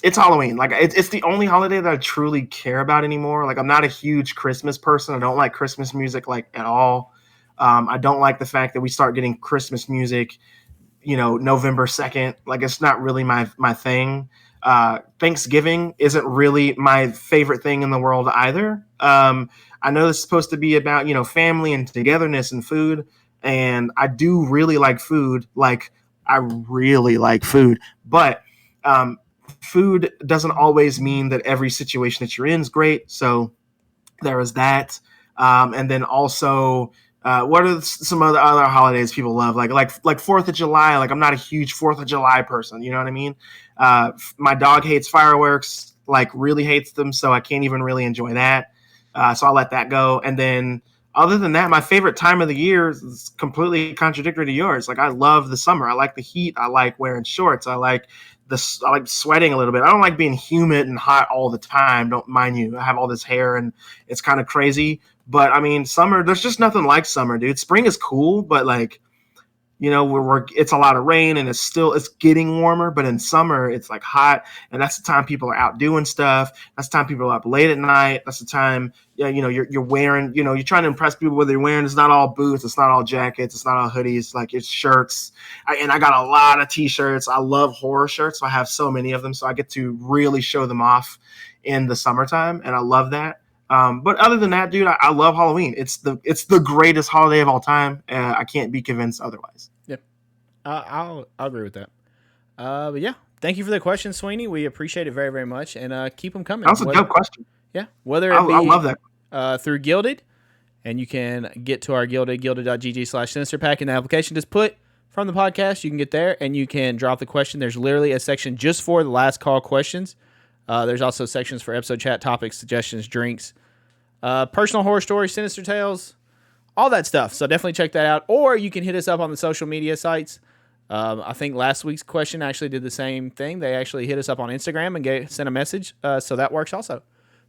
it's Halloween. Like it's the only holiday that I truly care about anymore. Like I'm not a huge Christmas person. I don't like Christmas music like at all. I don't like the fact that we start getting Christmas music, November 2nd. Like it's not really my thing. Thanksgiving isn't really my favorite thing in the world either. I know this is supposed to be about, family and togetherness and food. And I do really like food. Like I really like food, but, food doesn't always mean that every situation that you're in is great. So there is that. And then also, what are some other holidays people love? Like 4th of July. Like I'm not a huge 4th of July person. You know what I mean? My dog hates fireworks. like really hates them, so I can't even really enjoy that. So I'll let that go. And then other than that, my favorite time of the year is completely contradictory to yours. Like, I love the summer. I like the heat. I like wearing shorts. I like sweating a little bit. I don't like being humid and hot all the time. Don't mind you. I have all this hair and it's kind of crazy. But I mean, summer, there's just nothing like summer, dude. Spring is cool, but like, you know, it's a lot of rain and it's getting warmer, but in summer it's like hot, and that's the time people are out doing stuff. That's the time people are up late at night. That's the time, yeah, you know, you're wearing, you know, you're trying to impress people with you're wearing. It's not all boots, it's not all jackets, it's not all hoodies, like it's shirts. And I got a lot of t-shirts. I love horror shirts, so I have so many of them, so I get to really show them off in the summertime, and I love that. But other than that, dude, I love Halloween. It's the greatest holiday of all time. I can't be convinced otherwise. Yep, I'll agree with that. But yeah, thank you for the question, Sweeney. We appreciate it very, very much, and keep them coming. That was a dope question. Yeah, whether it be I love that through Gilded, and you can get to our gilded.gg/Sinister pack in the application. Just put from the podcast, you can get there, and you can drop the question. There's literally a section just for the last call questions. There's also sections for episode chat topics, suggestions, drinks, personal horror stories, sinister tales, all that stuff. So definitely check that out. Or you can hit us up on the social media sites. I think last week's question actually did the same thing. They actually hit us up on Instagram and sent a message. So that works also.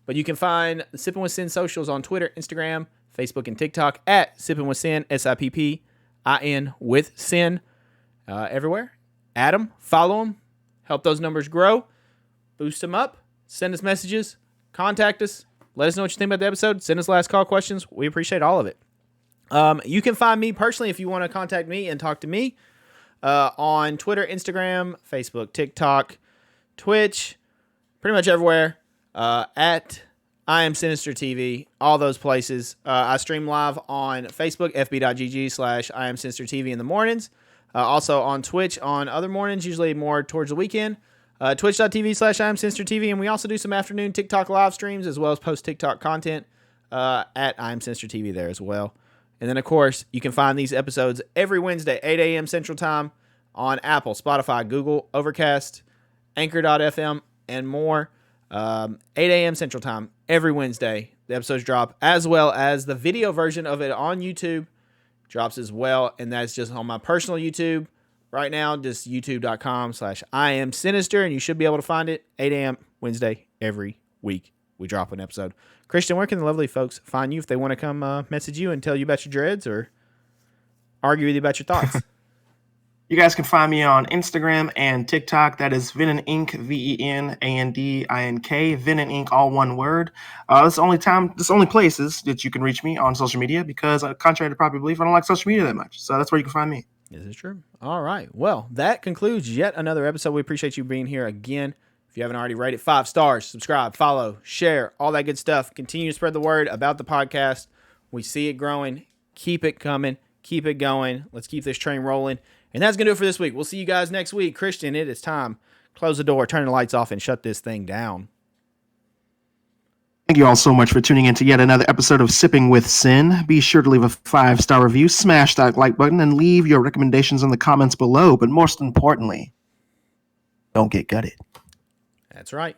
But you can find the Sippin With Sin socials on Twitter, Instagram, Facebook, and TikTok at Sippin With Sin, SIPPIN with Sin, everywhere. Add them, follow them, help those numbers grow. Boost them up, send us messages, contact us, let us know what you think about the episode, send us last call questions. We appreciate all of it. You can find me personally if you want to contact me and talk to me on Twitter, Instagram, Facebook, TikTok, Twitch, pretty much everywhere, at IamSinister TV, all those places. I stream live on Facebook, fb.gg/IamSinister TV in the mornings. Also on Twitch on other mornings, usually more towards the weekend. Twitch.tv/IamSinister TV, and we also do some afternoon TikTok live streams as well as post TikTok content at IamSinister TV there as well. And then, of course, you can find these episodes every Wednesday, 8 a.m. Central Time on Apple, Spotify, Google, Overcast, Anchor.fm, and more. 8 a.m. Central Time every Wednesday. The episodes drop, as well as the video version of it on YouTube drops as well, and that's just on my personal YouTube. Right now, just youtube.com/IamSinister, and you should be able to find it 8 a.m. Wednesday every week. We drop an episode. Christian, where can the lovely folks find you if they want to come message you and tell you about your dreads or argue with you about your thoughts? You guys can find me on Instagram and TikTok. That is Venin Inc. VENANDINK. Venin Inc. All one word. This the only places that you can reach me on social media because, contrary to popular belief, I don't like social media that much. So that's where you can find me. This is true. All right. Well, that concludes yet another episode. We appreciate you being here again. If you haven't already, rate it 5 stars, subscribe, follow, share, all that good stuff. Continue to spread the word about the podcast. We see it growing. Keep it coming. Keep it going. Let's keep this train rolling. And that's going to do it for this week. We'll see you guys next week. Christian, it is time. Close the door, turn the lights off, and shut this thing down. Thank you all so much for tuning in to yet another episode of Sipping with Sin. Be sure to leave a 5-star review, smash that like button, and leave your recommendations in the comments below. But most importantly, don't get gutted. That's right.